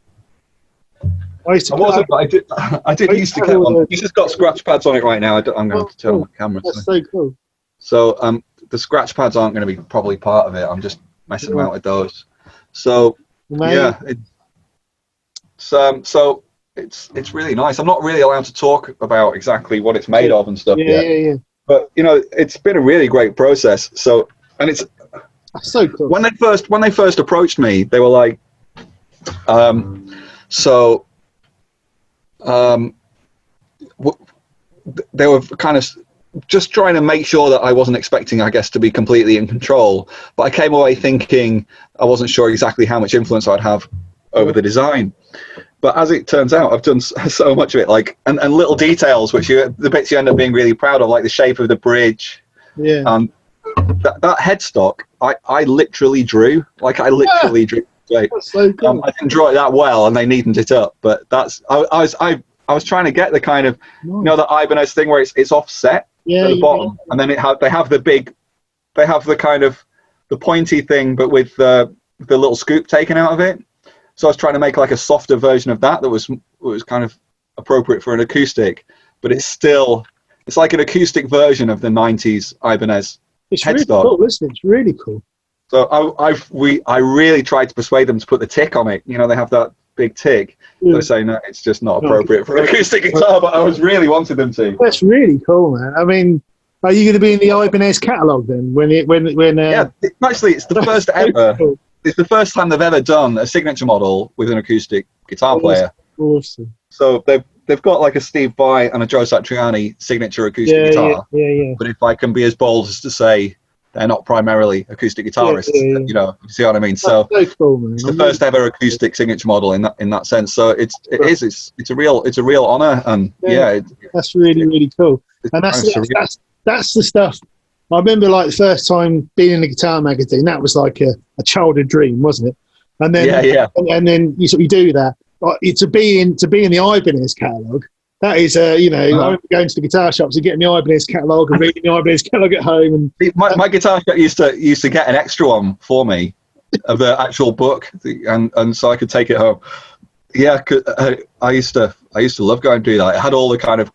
I wasn't, but I did used to get one. This has got scratch pads on it right now. I'm going to have to turn on my camera. That's so cool. So the scratch pads aren't going to be probably part of it. I'm just messing about with those. So yeah, so it's really nice. I'm not really allowed to talk about exactly what it's made of and stuff yet. Yeah. But you know, it's been a really great process. So, and it's so cool. When they first approached me, they were like, they were kind of just trying to make sure that I wasn't expecting, I guess, to be completely in control. But I came away thinking I wasn't sure exactly how much influence I'd have over the design. But as it turns out, I've done so much of it, like, and little details, which the bits you end up being really proud of, like the shape of the bridge. Yeah. That headstock, I literally drew. Like, I literally drew. That's so cool. I didn't draw it that well, and they neatened it up. But I was trying to get the kind of, you know, the Ibanez thing where it's offset at the bottom, and then they have the kind of the pointy thing, but with the little scoop taken out of it. So I was trying to make like a softer version of that was kind of appropriate for an acoustic, but it's like an acoustic version of the 90s Ibanez it's headstock. Really cool, isn't it? It's really cool. So I really tried to persuade them to put the tick on it. You know, they have that big tick. They're saying that it's just not appropriate for an acoustic guitar, but I was really wanted them to. That's really cool, man. I mean, are you going to be in the Ibanez catalogue then? Yeah, actually, it's the first ever. Cool. It's the first time they've ever done a signature model with an acoustic guitar player. Awesome. So they've got like a Steve Vai and a Joe Satriani signature acoustic guitar. Yeah. But if I can be as bold as to say they're not primarily acoustic guitarists, you know, you see what I mean? So cool, man. It's the first ever acoustic signature model in that sense. So it's a real honor, and that's really cool. And that's the stuff. I remember, like, the first time being in a guitar magazine, that was like a childhood dream, wasn't it? And then and then you do that. To be in the Ibanez catalogue, that is I remember going to the guitar shops and getting the Ibanez catalogue and reading the Ibanez catalogue at home. And my guitar shop used to get an extra one for me of the actual book, and so I could take it home. Yeah, I used to love going to do that. It had all the kind of,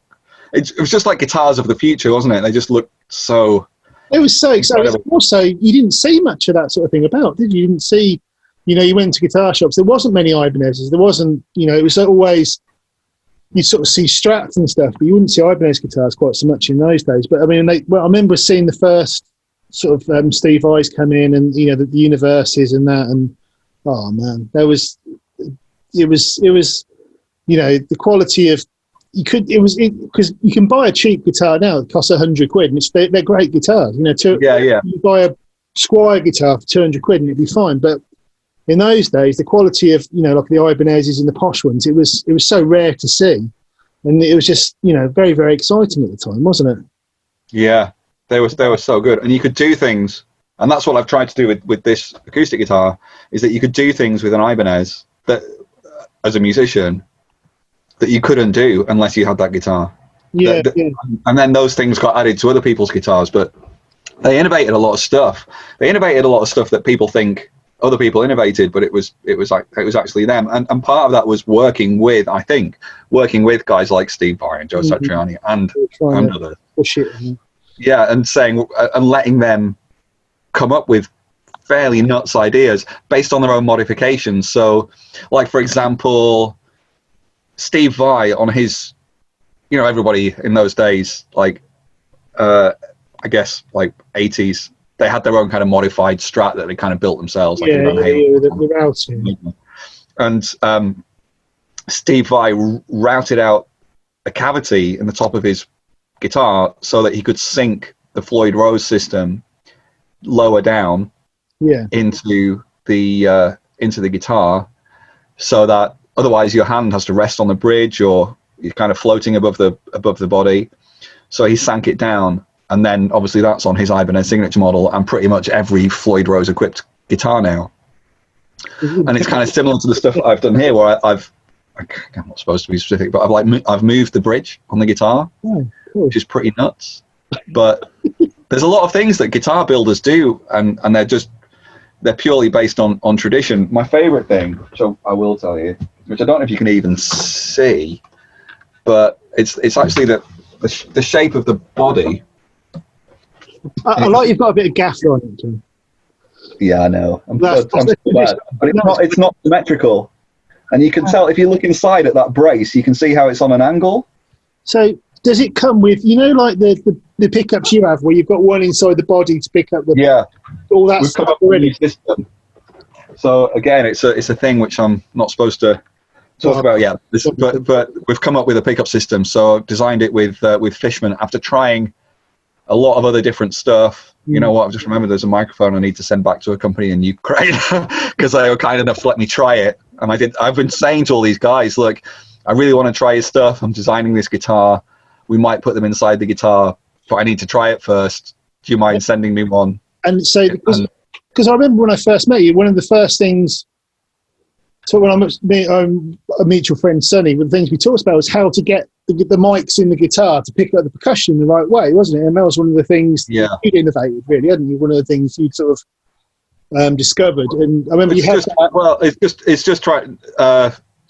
it was just like guitars of the future, wasn't it? They just looked so. It was so exciting. Also, you didn't see much of that sort of thing about, did you? You didn't see, you went to guitar shops. There wasn't many Ibanez's. There wasn't, it was always, you'd sort of see Strats and stuff, but you wouldn't see Ibanez guitars quite so much in those days. But I mean, I remember seeing the first sort of Steve Vai's come in, and the Universes and that, and oh man, it was the quality of. Because you can buy a cheap guitar now that costs £100, and they're great guitars. You buy a Squire guitar for £200 and it'd be fine. But in those days, the quality of like the Ibanez's and the posh ones, it was so rare to see, and it was just very, very exciting at the time, wasn't it? Yeah, they were so good, and you could do things, and that's what I've tried to do with this acoustic guitar, is that you could do things with an Ibanez that, as a musician, that you couldn't do unless you had that guitar. And then those things got added to other people's guitars, but they innovated a lot of stuff. They innovated a lot of stuff that people think other people innovated, but it was actually them. And part of that was working with guys like Steve Vai and Joe Satriani and others. Yeah, and saying and letting them come up with fairly nuts ideas based on their own modifications. So, like, for example, Steve Vai on his, everybody in those days, like, I guess, like 80s, they had their own kind of modified Strat that they kind of built themselves. Like the routing. And Steve Vai routed out a cavity in the top of his guitar so that he could sync the Floyd Rose system lower down into the guitar, so that otherwise your hand has to rest on the bridge, or you're kind of floating above the body. So he sank it down, and then obviously that's on his Ibanez signature model and pretty much every Floyd Rose equipped guitar now. And it's kind of similar to the stuff I've done here, where I'm not supposed to be specific, but I've moved the bridge on the guitar, which is pretty nuts. But there's a lot of things that guitar builders do, and they're purely based on tradition. My favorite thing, which I will tell you, which I don't know if you can even see, but it's actually the shape of the body. I like you've got a bit of gaffer on it, John. Yeah, I know. But it's not symmetrical, and you can tell if you look inside at that brace, you can see how it's on an angle. So does it come with, like the pickups you have, where you've got one inside the body to pick up all that stuff already? System. So again, it's a thing which I'm not supposed to talk about yet. But we've come up with a pickup system. So I've designed it with Fishman after trying a lot of other different stuff. You know what? I've just remembered there's a microphone I need to send back to a company in Ukraine because they were kind enough to let me try it. And I've been saying to all these guys, look, I really want to try his stuff. I'm designing this guitar. We might put them inside the guitar, but I need to try it first. Do you mind sending me one? And so, because I remember when I first met you, one of the first things, so when I meet a mutual friend, Sonny, one of the things we talked about was how to get the mics in the guitar to pick up the percussion the right way, wasn't it? And that was one of the things you'd innovated, really, hadn't you? One of the things you'd sort of discovered. And I remember it's just trying.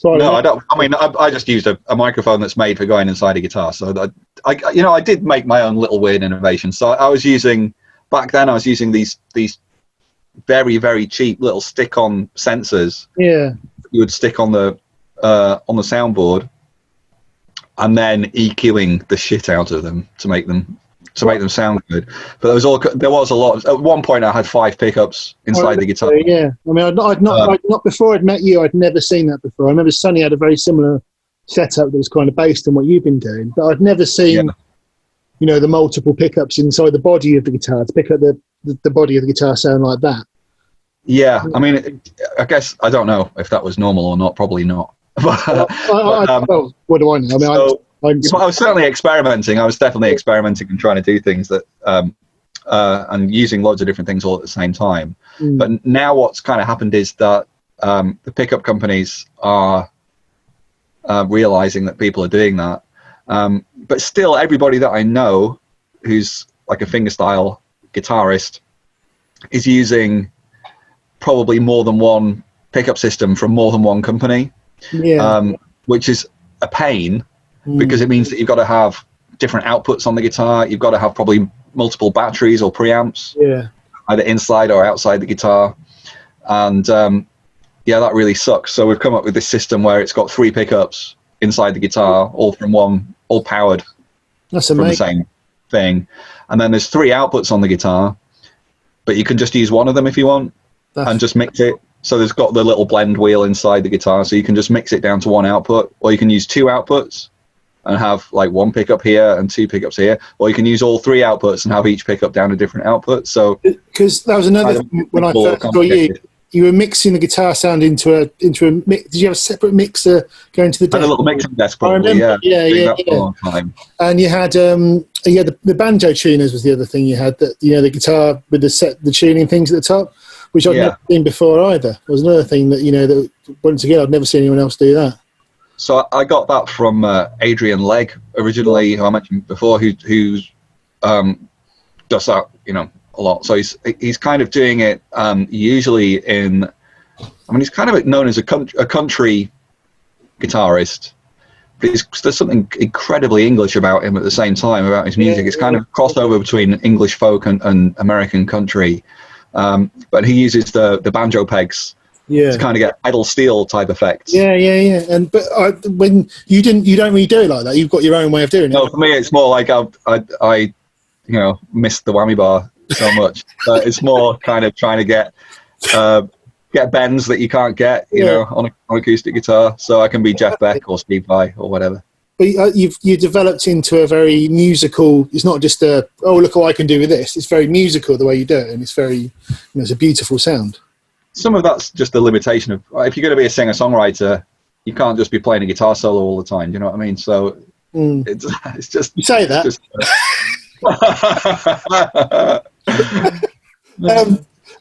No, I don't. I mean, I just used a microphone that's made for going inside a guitar. So I did make my own little weird innovations. So I was using these very, very cheap little stick-on sensors. Yeah. You would stick on the soundboard, and then EQing the shit out of them to make them sound good. But there was a lot. At one point, I had 5 pickups inside the guitar. Yeah, I mean, I'd not before I'd met you. I'd never seen that before. I remember Sonny had a very similar setup that was kind of based on what you've been doing, but I'd never seen, the multiple pickups inside the body of the guitar to pick up the body of the guitar sound like that. Yeah, I mean, I guess I don't know if that was normal or not. Probably not. What do I know? I mean, I was certainly experimenting. I was definitely experimenting and trying to do things that, and using loads of different things all at the same time. But now what's kind of happened is that the pickup companies are realizing that people are doing that. But still, everybody that I know who's like a fingerstyle guitarist is using probably more than one pickup system from more than one company, which is a pain. Because it means that you've got to have different outputs on the guitar. You've got to have probably multiple batteries or preamps, either inside or outside the guitar. And that really sucks. So we've come up with this system where it's got 3 pickups inside the guitar, all powered from the same thing. And then there's 3 outputs on the guitar, but you can just use one of them if you want and just mix it. So there's got the little blend wheel inside the guitar, so you can just mix it down to one output, or you can use 2 outputs and have like 1 pickup here and 2 pickups here, or you can use all 3 outputs and have each pickup down a different output. So because that was another thing when I first saw you were mixing the guitar sound into a mix. Did you have a separate mixer going to the desk? I had a little mixing desk, probably. I remember, For a long time. And you had the banjo tuners was the other thing you had, that the guitar with the tuning things at the top, which I'd never seen before either. There was another thing that that once again I'd never seen anyone else do that. So I got that from Adrian Legg originally, who I mentioned before, who does that, a lot. So he's kind of doing it usually he's kind of known as a country guitarist, but there's something incredibly English about him at the same time, about his music. It's kind of crossover between English folk and American country, but he uses the banjo pegs to kind of get pedal steel type effects. And when you don't really do it like that. You've got your own way of doing it. No, for me it's more like I missed the whammy bar so much. It's more kind of trying to get bends that you can't get, on acoustic guitar. So I can be Jeff Beck or Steve Vai or whatever. But you developed into a very musical. It's not just look what I can do with this. It's very musical the way you do it, and it's very, it's a beautiful sound. Some of that's just the limitation of, if you're going to be a singer-songwriter, you can't just be playing a guitar solo all the time. Do you know what I mean? So it's just... You say that.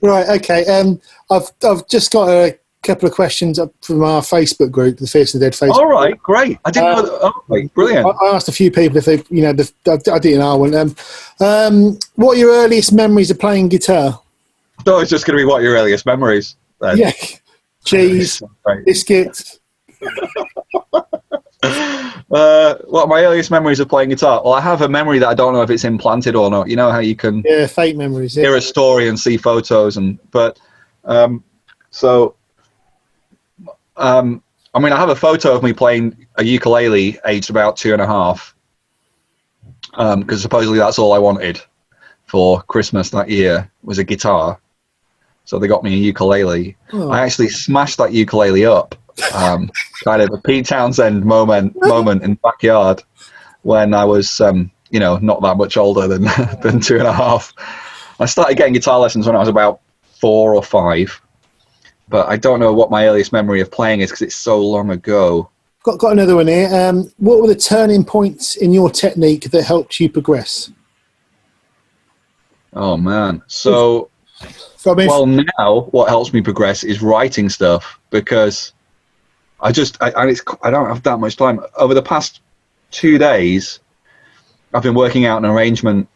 Right. Okay. I've just got a couple of questions up from our Facebook group, the Fierce and Dead Facebook. All right, great. I didn't know that. Oh, right, brilliant. I asked a few people if they, I didn't know one. What are your earliest memories of playing guitar? I thought it was just going to be what your earliest memories. Then. Yeah, cheese, biscuits. What are my earliest memories of playing guitar? Well, I have a memory that I don't know if it's implanted or not. You know how you can fake memories. Hear a story and see photos, I mean, I have a photo of me playing a ukulele aged about 2.5, because supposedly that's all I wanted for Christmas that year was a guitar. So they got me a ukulele. Oh. I actually smashed that ukulele up, kind of a Pete Townsend moment in the backyard when I was, not that much older than 2.5. I started getting guitar lessons when I was about 4 or 5. But I don't know what my earliest memory of playing is because it's so long ago. Got another one here. What were the turning points in your technique that helped you progress? Oh, man. Well, now what helps me progress is writing stuff because I don't have that much time. Over the past 2 days, I've been working out an arrangement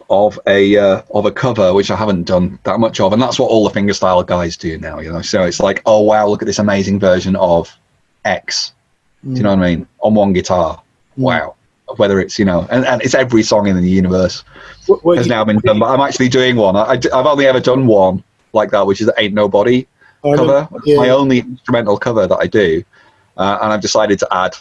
of a cover which I haven't done that much of, and that's what all the fingerstyle guys do now, so it's like, oh wow, look at this amazing version of X. Do you know what I mean, on one guitar? Wow. Whether it's and it's every song in the universe has now been done, but I'm actually doing one. I've only ever done one like that, which is Ain't Nobody cover. It's my only instrumental cover that I do, and I've decided to add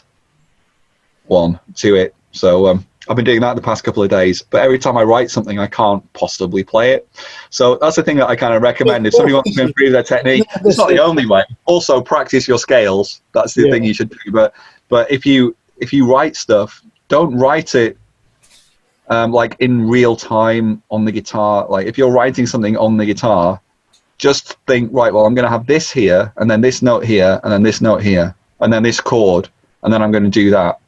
one to it, so I've been doing that the past couple of days, but every time I write something, I can't possibly play it. So that's the thing that I kind of recommend. If somebody wants to improve their technique, it's not the only way. Also, practice your scales. That's the thing you should do. But if you write stuff, don't write it like in real time on the guitar. Like if you're writing something on the guitar, just think, right, well, I'm going to have this here, and then this note here, and then this note here, and then this chord, and then I'm going to do that.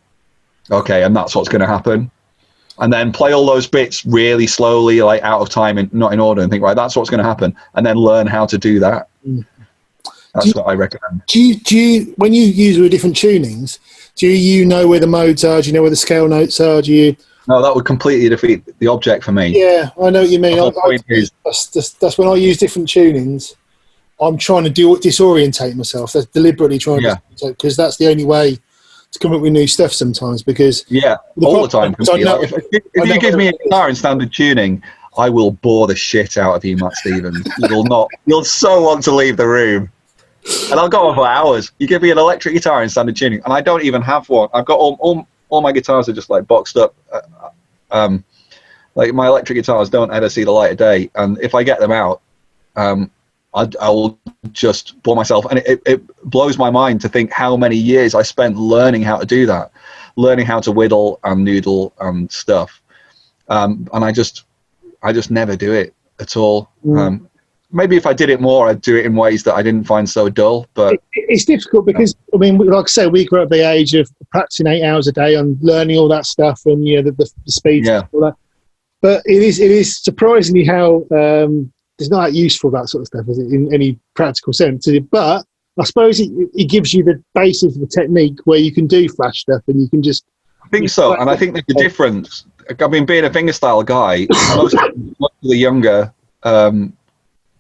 Okay, and that's what's going to happen. And then play all those bits really slowly, like out of time and not in order, and think, right, that's what's going to happen. And then learn how to do that. That's what I recommend. Do you, when you use with different tunings, do you know where the modes are? Do you know where the scale notes are? No, that would completely defeat the object for me. Yeah, I know what you mean. That's when I use different tunings. I'm trying to disorientate myself. That's deliberately trying to, because that's the only way to come up with new stuff sometimes, because all the time. If you give me a guitar in standard tuning, I will bore the shit out of you, Matt Stevens. You'll so want to leave the room, and I'll go on for hours. You give me an electric guitar in standard tuning, and I don't even have one. I've got all my guitars are just like boxed up. Like my electric guitars don't ever see the light of day, and if I get them out, I will just bore myself, and it blows my mind to think how many years I spent learning how to do that, learning how to whittle and noodle and stuff, and I just never do it at all. Maybe if I did it more, I'd do it in ways that I didn't find so dull. But it's difficult because I mean, like I say, we grew up at the age of practicing 8 hours a day and learning all that stuff and the speed and all that. But it is surprisingly how it's not that useful, that sort of stuff, is it, in any practical sense. But I suppose it gives you the basis of the technique where you can do flash stuff and you can just... I think so, and I think there's a difference. I mean, being a fingerstyle guy, most of the younger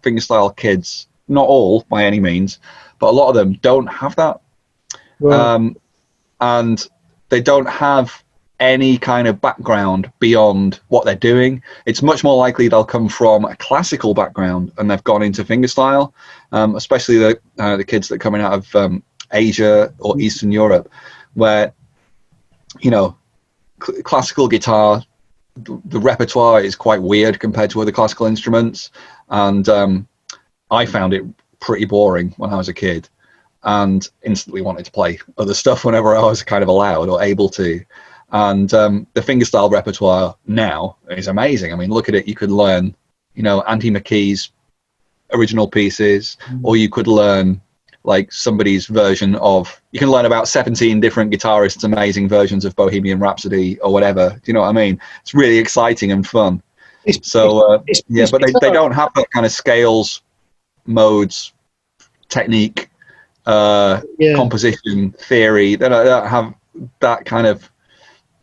fingerstyle kids, not all by any means, but a lot of them don't have that. Right. And they don't have any kind of background beyond what they're doing. It's much more likely they'll come from a classical background and they've gone into fingerstyle, especially the kids that are coming out of Asia or Eastern Europe, where classical guitar, the repertoire is quite weird compared to other classical instruments, and I found it pretty boring when I was a kid and instantly wanted to play other stuff whenever I was kind of allowed or able to. And the fingerstyle repertoire now is amazing. I mean, look at it. You could learn, Andy McKee's original pieces, or you could learn like somebody's version of, you can learn about 17 different guitarists' amazing versions of Bohemian Rhapsody or whatever. Do you know what I mean? It's really exciting and fun. But they don't have that kind of scales, modes, technique, composition, theory. They don't have that kind of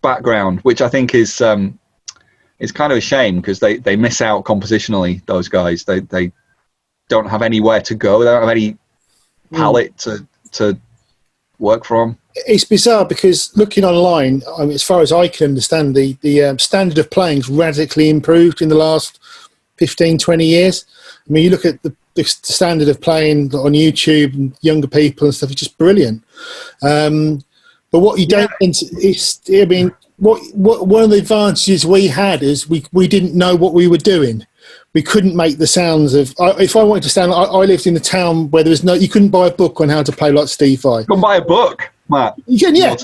background, which I think is kind of a shame, because they miss out compositionally. Those guys, they don't have anywhere to go. They don't have any palette to work from. It's bizarre, because looking online, I mean, as far as I can understand, the standard of playing's radically improved in the last 15, 20 years. I mean, you look at the standard of playing on YouTube and younger people and stuff, it's just brilliant. But what you don't, I mean, what one of the advantages we had is we didn't know what we were doing. We couldn't make the sounds of. If I wanted to stand, I lived in a town where there was you couldn't buy a book on how to play like Steve Vai. You can buy a book, Matt. You can, yeah.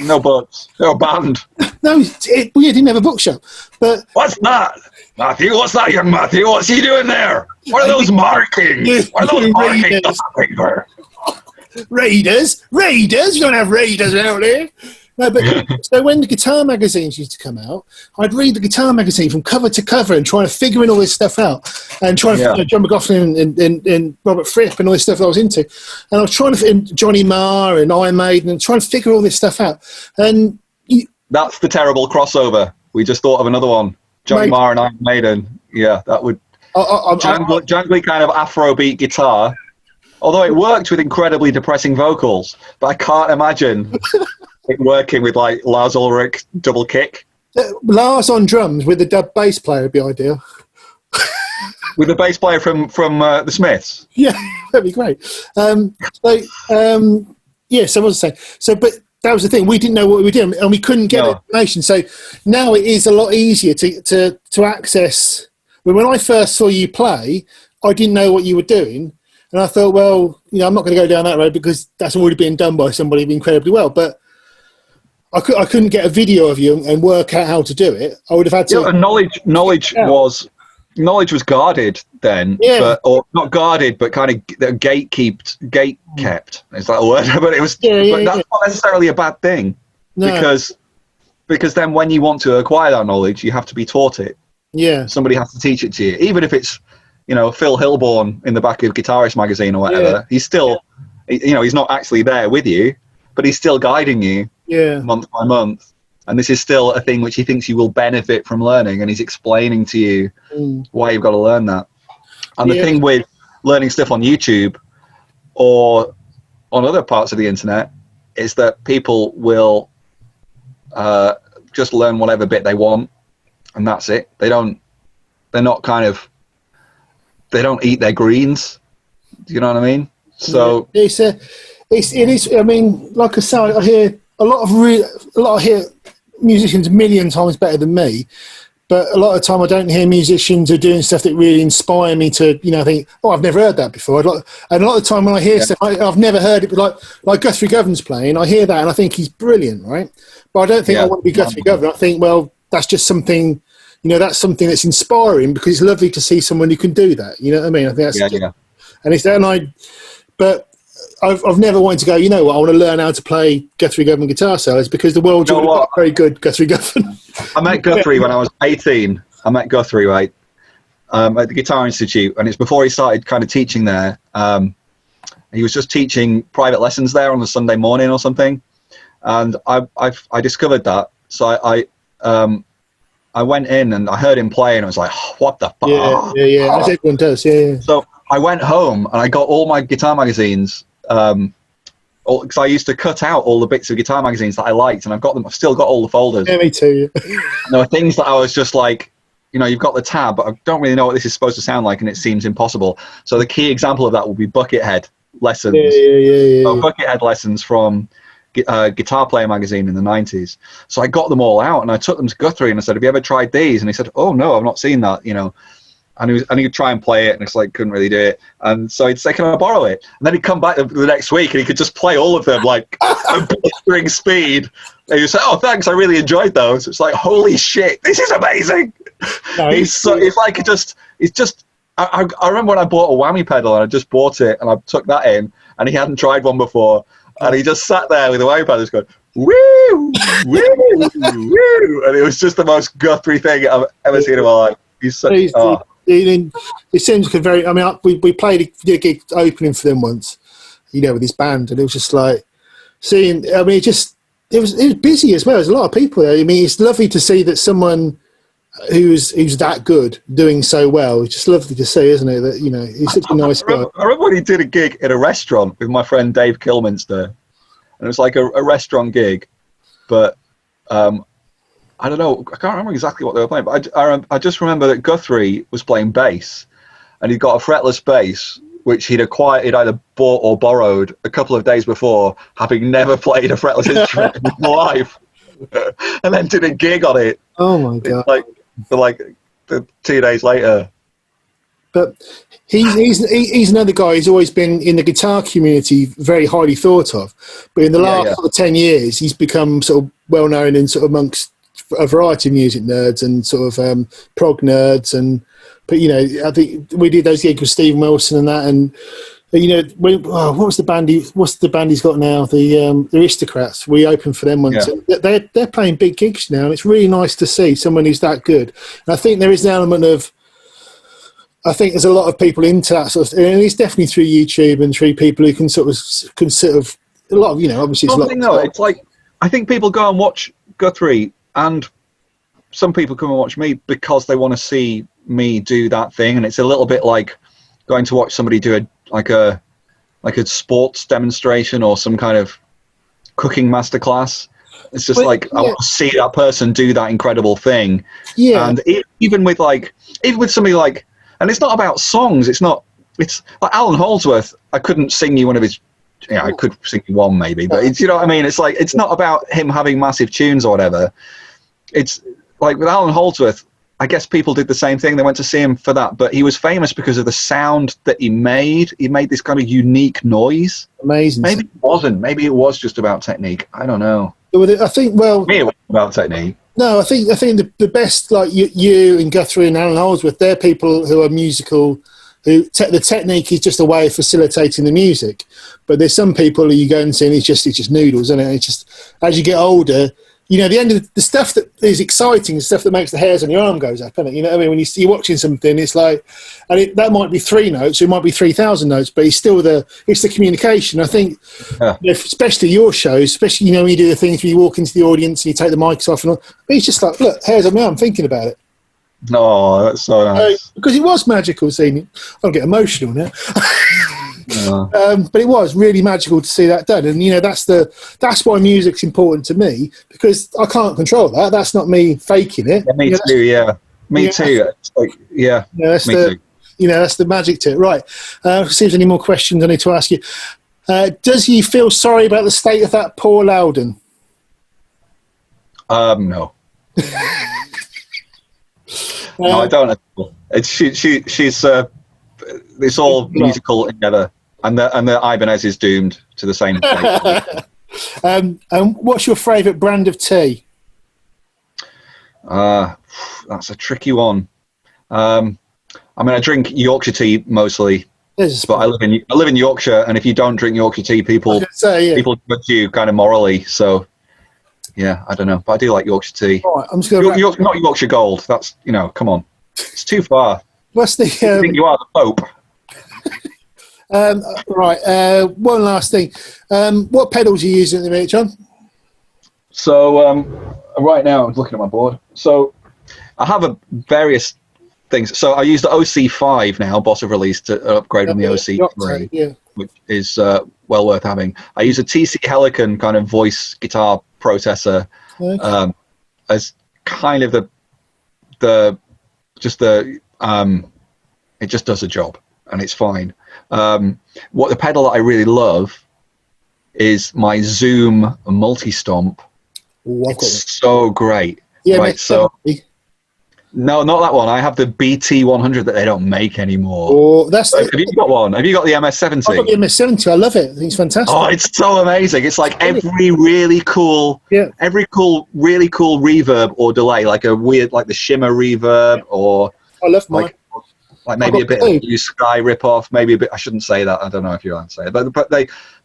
No books. No band. No, we didn't have a bookshop. But what's that, Matthew? What's that, young Matthew? What's he doing there? What are those markings? What are those markings on the paper? Raiders? We don't have raiders out there. No, but so when the guitar magazines used to come out, I'd read the guitar magazine from cover to cover and trying to figure all this stuff out, and trying to John McLaughlin and Robert Fripp and all this stuff that I was into, and I was trying to fit in Johnny Marr and Iron Maiden and trying to figure all this stuff out. And that's the terrible crossover. We just thought of another one: Johnny Marr and Iron Maiden. Yeah, that would jangly kind of Afrobeat guitar. Although it worked with incredibly depressing vocals, but I can't imagine it working with like Lars Ulrich double kick. Lars on drums with the dub bass player would be ideal. With the bass player from the Smiths. Yeah, that'd be great. So what was I saying? So, but that was the thing. We didn't know what we were doing, and we couldn't get information. So now it is a lot easier to access. When I first saw you play, I didn't know what you were doing. And I thought, well, I'm not going to go down that road because that's already been done by somebody incredibly well. But I couldn't get a video of you and work out how to do it. I would have had to. Yeah, knowledge was guarded then, or not guarded, but kind of gate kept. Is that a word? But it was. But that's not necessarily a bad thing, because then when you want to acquire that knowledge, you have to be taught it. Yeah, somebody has to teach it to you, even if it's Phil Hilborn in the back of Guitarist magazine or whatever. Yeah. He's still, he's not actually there with you, but he's still guiding you month by month. And this is still a thing which he thinks you will benefit from learning, and he's explaining to you why you've got to learn that. And the thing with learning stuff on YouTube or on other parts of the internet is that people will just learn whatever bit they want, and that's it. They don't eat their greens. Do you know what I mean? So it is. I mean, like I say, I hear a lot of musicians a million times better than me, but a lot of the time I don't hear musicians who are doing stuff that really inspire me to, think, oh, I've never heard that before. And a lot of the time when I hear stuff, I've never heard it, but like Guthrie Govern's playing, I hear that and I think he's brilliant, right? But I don't think I want to be Guthrie Govan. I think, well, that's just something. That's something that's inspiring because it's lovely to see someone who can do that. You know what I mean? I think that's and it's and but I've never wanted to go. You know what? I want to learn how to play Guthrie Govan guitar solos because the world's very good Guthrie Govan. I met Guthrie when I was 18. I met Guthrie at the Guitar Institute, and it's before he started kind of teaching there. He was just teaching private lessons there on a Sunday morning or something, and I discovered that. So I went in and I heard him play and I was like, oh, what the fuck? Yeah. As everyone does, yeah. So I went home and I got all my guitar magazines, because I used to cut out all the bits of guitar magazines that I liked, and I've still got all the folders. Yeah, me too. And there were things that I was just like, you've got the tab, but I don't really know what this is supposed to sound like, and it seems impossible. So the key example of that will be Buckethead lessons. Yeah. So Buckethead lessons from Guitar Player magazine in the 90s. So I got them all out and I took them to Guthrie and I said, have you ever tried these? And he said, oh no, I've not seen that, and he would try and play it and it's like couldn't really do it, and so he'd say, can I borrow it? And then he'd come back the next week and he could just play all of them like a blistering speed, and he'd say, oh thanks, I really enjoyed those. It's like, holy shit, this is amazing. I remember when I bought a whammy pedal and I just bought it and I took that in and he hadn't tried one before. And he just sat there with the whammy pedal, just going, woo, woo, woo, and it was just the most Guthrie thing I've ever seen in my life. He's such. It seems like a very. I mean, we played a gig opening for them once, with his band, and it was just like seeing. I mean, it was busy as well. There's a lot of people there. I mean, it's lovely to see that someone who's that good doing so well. It's just lovely to see, isn't it? That he's such a nice guy. I remember when he did a gig in a restaurant with my friend Dave Kilminster, and it was like a restaurant gig, but I don't know. I can't remember exactly what they were playing, but I just remember that Guthrie was playing bass, and he'd got a fretless bass, which he'd either bought or borrowed a couple of days before, having never played a fretless instrument in his life, and then did a gig on it. Oh my god! For 2 days later. But he's another guy who's always been in the guitar community very highly thought of. But in the last sort of 10 years, he's become sort of well known in sort of amongst a variety of music nerds and sort of prog nerds. But I think we did those gigs with Stephen Wilson and that. And what was the band? What's the band he's got now? The Aristocrats. We opened for them once. Yeah. They're playing big gigs now, and it's really nice to see someone who's that good. And I think there is an element of. I think there's a lot of people into that sort of thing, and it's definitely through YouTube and through people who can sort of a lot of obviously it's a lot. No, it's like I think people go and watch Guthrie, and some people come and watch me because they want to see me do that thing, and it's a little bit like going to watch somebody do a sports demonstration or some kind of cooking masterclass. It's just I want to see that person do that incredible thing. Yeah. And even with somebody like, and it's not about songs. It's like Alan Holdsworth. I couldn't sing you one of his. I could sing you one maybe, but you know what I mean. It's like it's not about him having massive tunes or whatever. It's like with Alan Holdsworth. I guess people did the same thing. They went to see him for that, but he was famous because of the sound that he made. He made this kind of unique noise. Amazing. Maybe it wasn't. Maybe it was just about technique. I don't know. I think. Well, me, it was about technique. No, I think the best, like you and Guthrie and Alan Holdsworth, they're people who are musical. The technique is just a way of facilitating the music. But there's some people who you go and see, and it's just noodles, isn't it? It's just as you get older. The end of the stuff that is exciting is stuff that makes the hairs on your arm goes up, isn't it? You know what I mean? When you're watching something, it's like, and that might be 3 notes, it might be 3,000 notes, but it's still it's the communication. I think, especially your shows, especially when you do the things where you walk into the audience and you take the mics off and all, it's just like, look, hairs on my arm, thinking about it. Oh, that's so nice. Because it was magical seeing it. I'll get emotional now. But it was really magical to see that done, and that's why music's important to me, because I can't control that. That's not me faking it. Yeah, me too. Yeah, me too. It's like, that's too. That's the magic to it. Right. See if there's any more questions I need to ask you. Does he feel sorry about the state of that poor Loudon? No. No, I don't. She's. It's all musical together, and the Ibanez is doomed to the same fate. And what's your favourite brand of tea? That's a tricky one. I drink Yorkshire tea mostly, but I live in Yorkshire, and if you don't drink Yorkshire tea, people judge you kind of morally. So, yeah, I don't know, but I do like Yorkshire tea. All right, I'm just going not Yorkshire Gold. That's come on, it's too far. What's the? I think you are the Pope. Right. One last thing. What pedals are you using at the minute, John? So right now I'm looking at my board. So I have various things. So I use the OC5 now. Boss have released to upgrade on the OC3, which is well worth having. I use a TC Helicon kind of voice guitar processor as kind of it just does a job, and it's fine. What the pedal that I really love is my Zoom multi-stomp. It's so great. Yeah, right, so no, not that one. I have the BT100 that they don't make anymore. Oh, have you got one? Have you got the MS70? I've got the MS70. I love it. I think it's fantastic. Oh, it's so amazing. It's like every really cool reverb or delay, like a weird, like the shimmer reverb, or I love mine. Like maybe a bit of Blue Sky rip-off, maybe a bit. I shouldn't say that. I don't know if you're allowed to say it,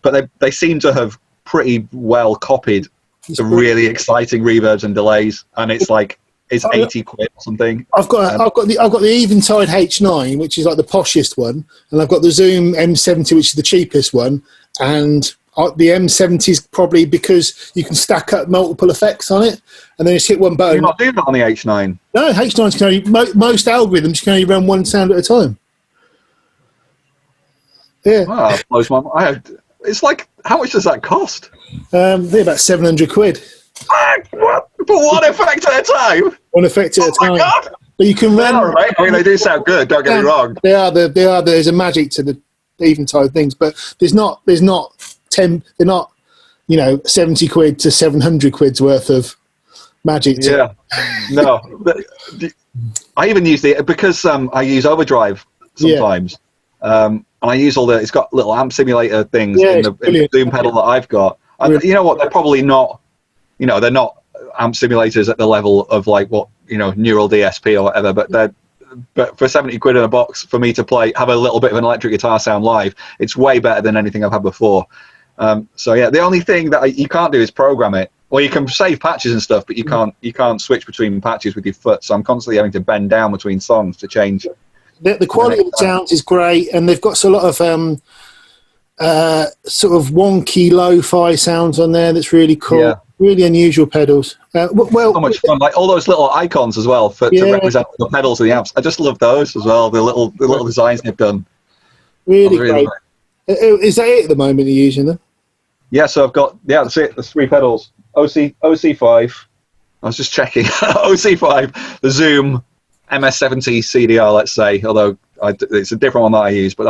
but they seem to have pretty well copied the really exciting reverbs and delays, and it's like it's 80 quid or something. I've got the Eventide H9, which is like the poshest one, and I've got the Zoom M70, which is the cheapest one, and the M70 is probably because you can stack up multiple effects on it, and then just hit one button. You're not doing that on the H9. No, H9s can only most algorithms can only run one sound at a time. Yeah, Wow, blows my mind. It's like, how much does that cost? they're about 700 quid. What? For one effect at a time? One effect at a time. Oh my God. But you can run. All right. I mean, they do sound good. Don't get me wrong. They are. There's a magic to the Eventide things, but there's not 10. They're not 70 quid to 700 quid's worth of magic. Yeah. No. I even use because I use Overdrive sometimes. And I use it's got little amp simulator things in the Zoom pedal that I've got. And you know what? They're probably not, they're not amp simulators at the level of like what, Neural DSP or whatever, but for 70 quid in a box for me to have a little bit of an electric guitar sound live, it's way better than anything I've had before. So yeah, the only thing that you can't do is program it. Well, you can save patches and stuff, but you can't switch between patches with your foot. So I'm constantly having to bend down between songs to change. The quality of the sounds is great, and they've got a lot of sort of wonky lo-fi sounds on there. That's really cool. Yeah. Really unusual pedals. Well, so much fun! Like all those little icons as well to represent the pedals of the amps. I just love those as well. The little designs they've done. Really great. Is that it at the moment? You're using them? Yeah. So I've got that's it. There's 3 pedals. OC5. I was just checking. OC5, the Zoom MS70 CDR, let's say, although it's a different one that I use, but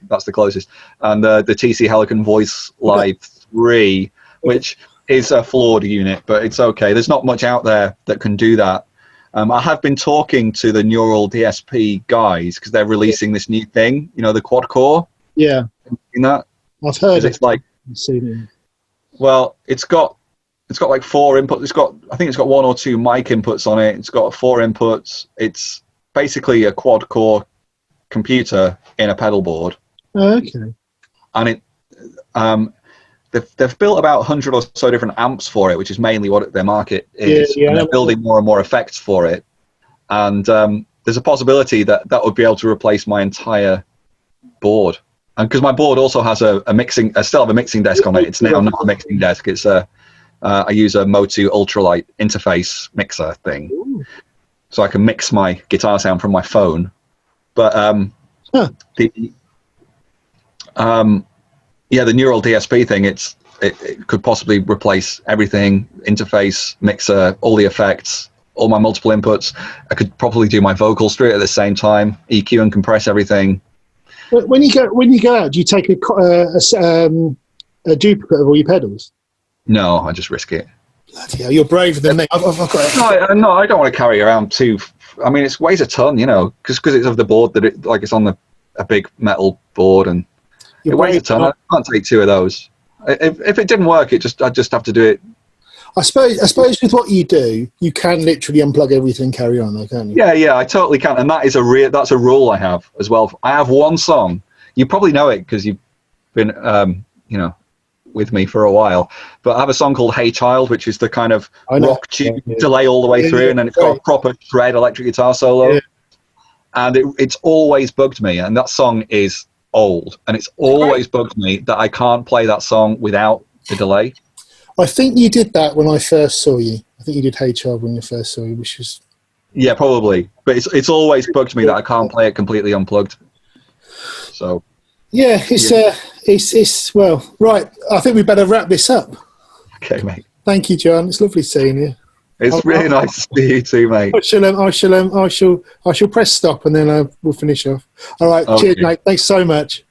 that's the closest. And the TC Helicon Voice Live 3, which is a flawed unit, but it's okay. There's not much out there that can do that. I have been talking to the Neural DSP guys because they're releasing this new thing, the quad core. Yeah. Seen that? I've heard it's like, well, it's got like 4 inputs. I think it's got 1 or 2 mic inputs on it. It's got 4 inputs. It's basically a quad core computer in a pedal board. Oh, okay. And they've built about 100 or so different amps for it, which is mainly what their market is. Yeah, and they're building more and more effects for it. And there's a possibility that would be able to replace my entire board. And because my board also has I still have a mixing desk on it. It's now not a mixing desk. It's I use a Motu ultralight interface mixer thing. Ooh. So I can mix my guitar sound from my phone. But the Neural DSP thing, it could possibly replace everything: interface, mixer, all the effects, all my multiple inputs. I could probably do my vocals through it at the same time, EQ and compress everything. When you go out, do you take a duplicate of all your pedals? No, I just risk it. Bloody hell, you're braver than me. I've got it. No, I don't want to carry around too. I mean, it weighs a ton, because it's of the board that it's on a big metal board and it weighs a ton. I can't take 2 of those. If it didn't work, I'd just have to do it. I suppose with what you do, you can literally unplug everything and carry on, though, can't you? Yeah, I totally can, and that's a rule I have as well. I have one song. You probably know it because you've been, with me for a while. But I have a song called "Hey Child," which is the kind of rock tune delay all the way through, and then it's got a proper shred electric guitar solo. Yeah. And it's always bugged me, and that song is old, and it's always bugged me that I can't play that song without the delay. I think you did that when I first saw you. I think you did "Hey Child" when you first saw you, which was... Yeah, probably. But it's always bugged me that I can't play it completely unplugged. So... Yeah, it's well, right. I think we better wrap this up. Okay, mate. Thank you, John. It's lovely seeing you. It's really nice to see you too, mate. I shall press stop and then we'll finish off. All right, cheers, mate. Thanks so much.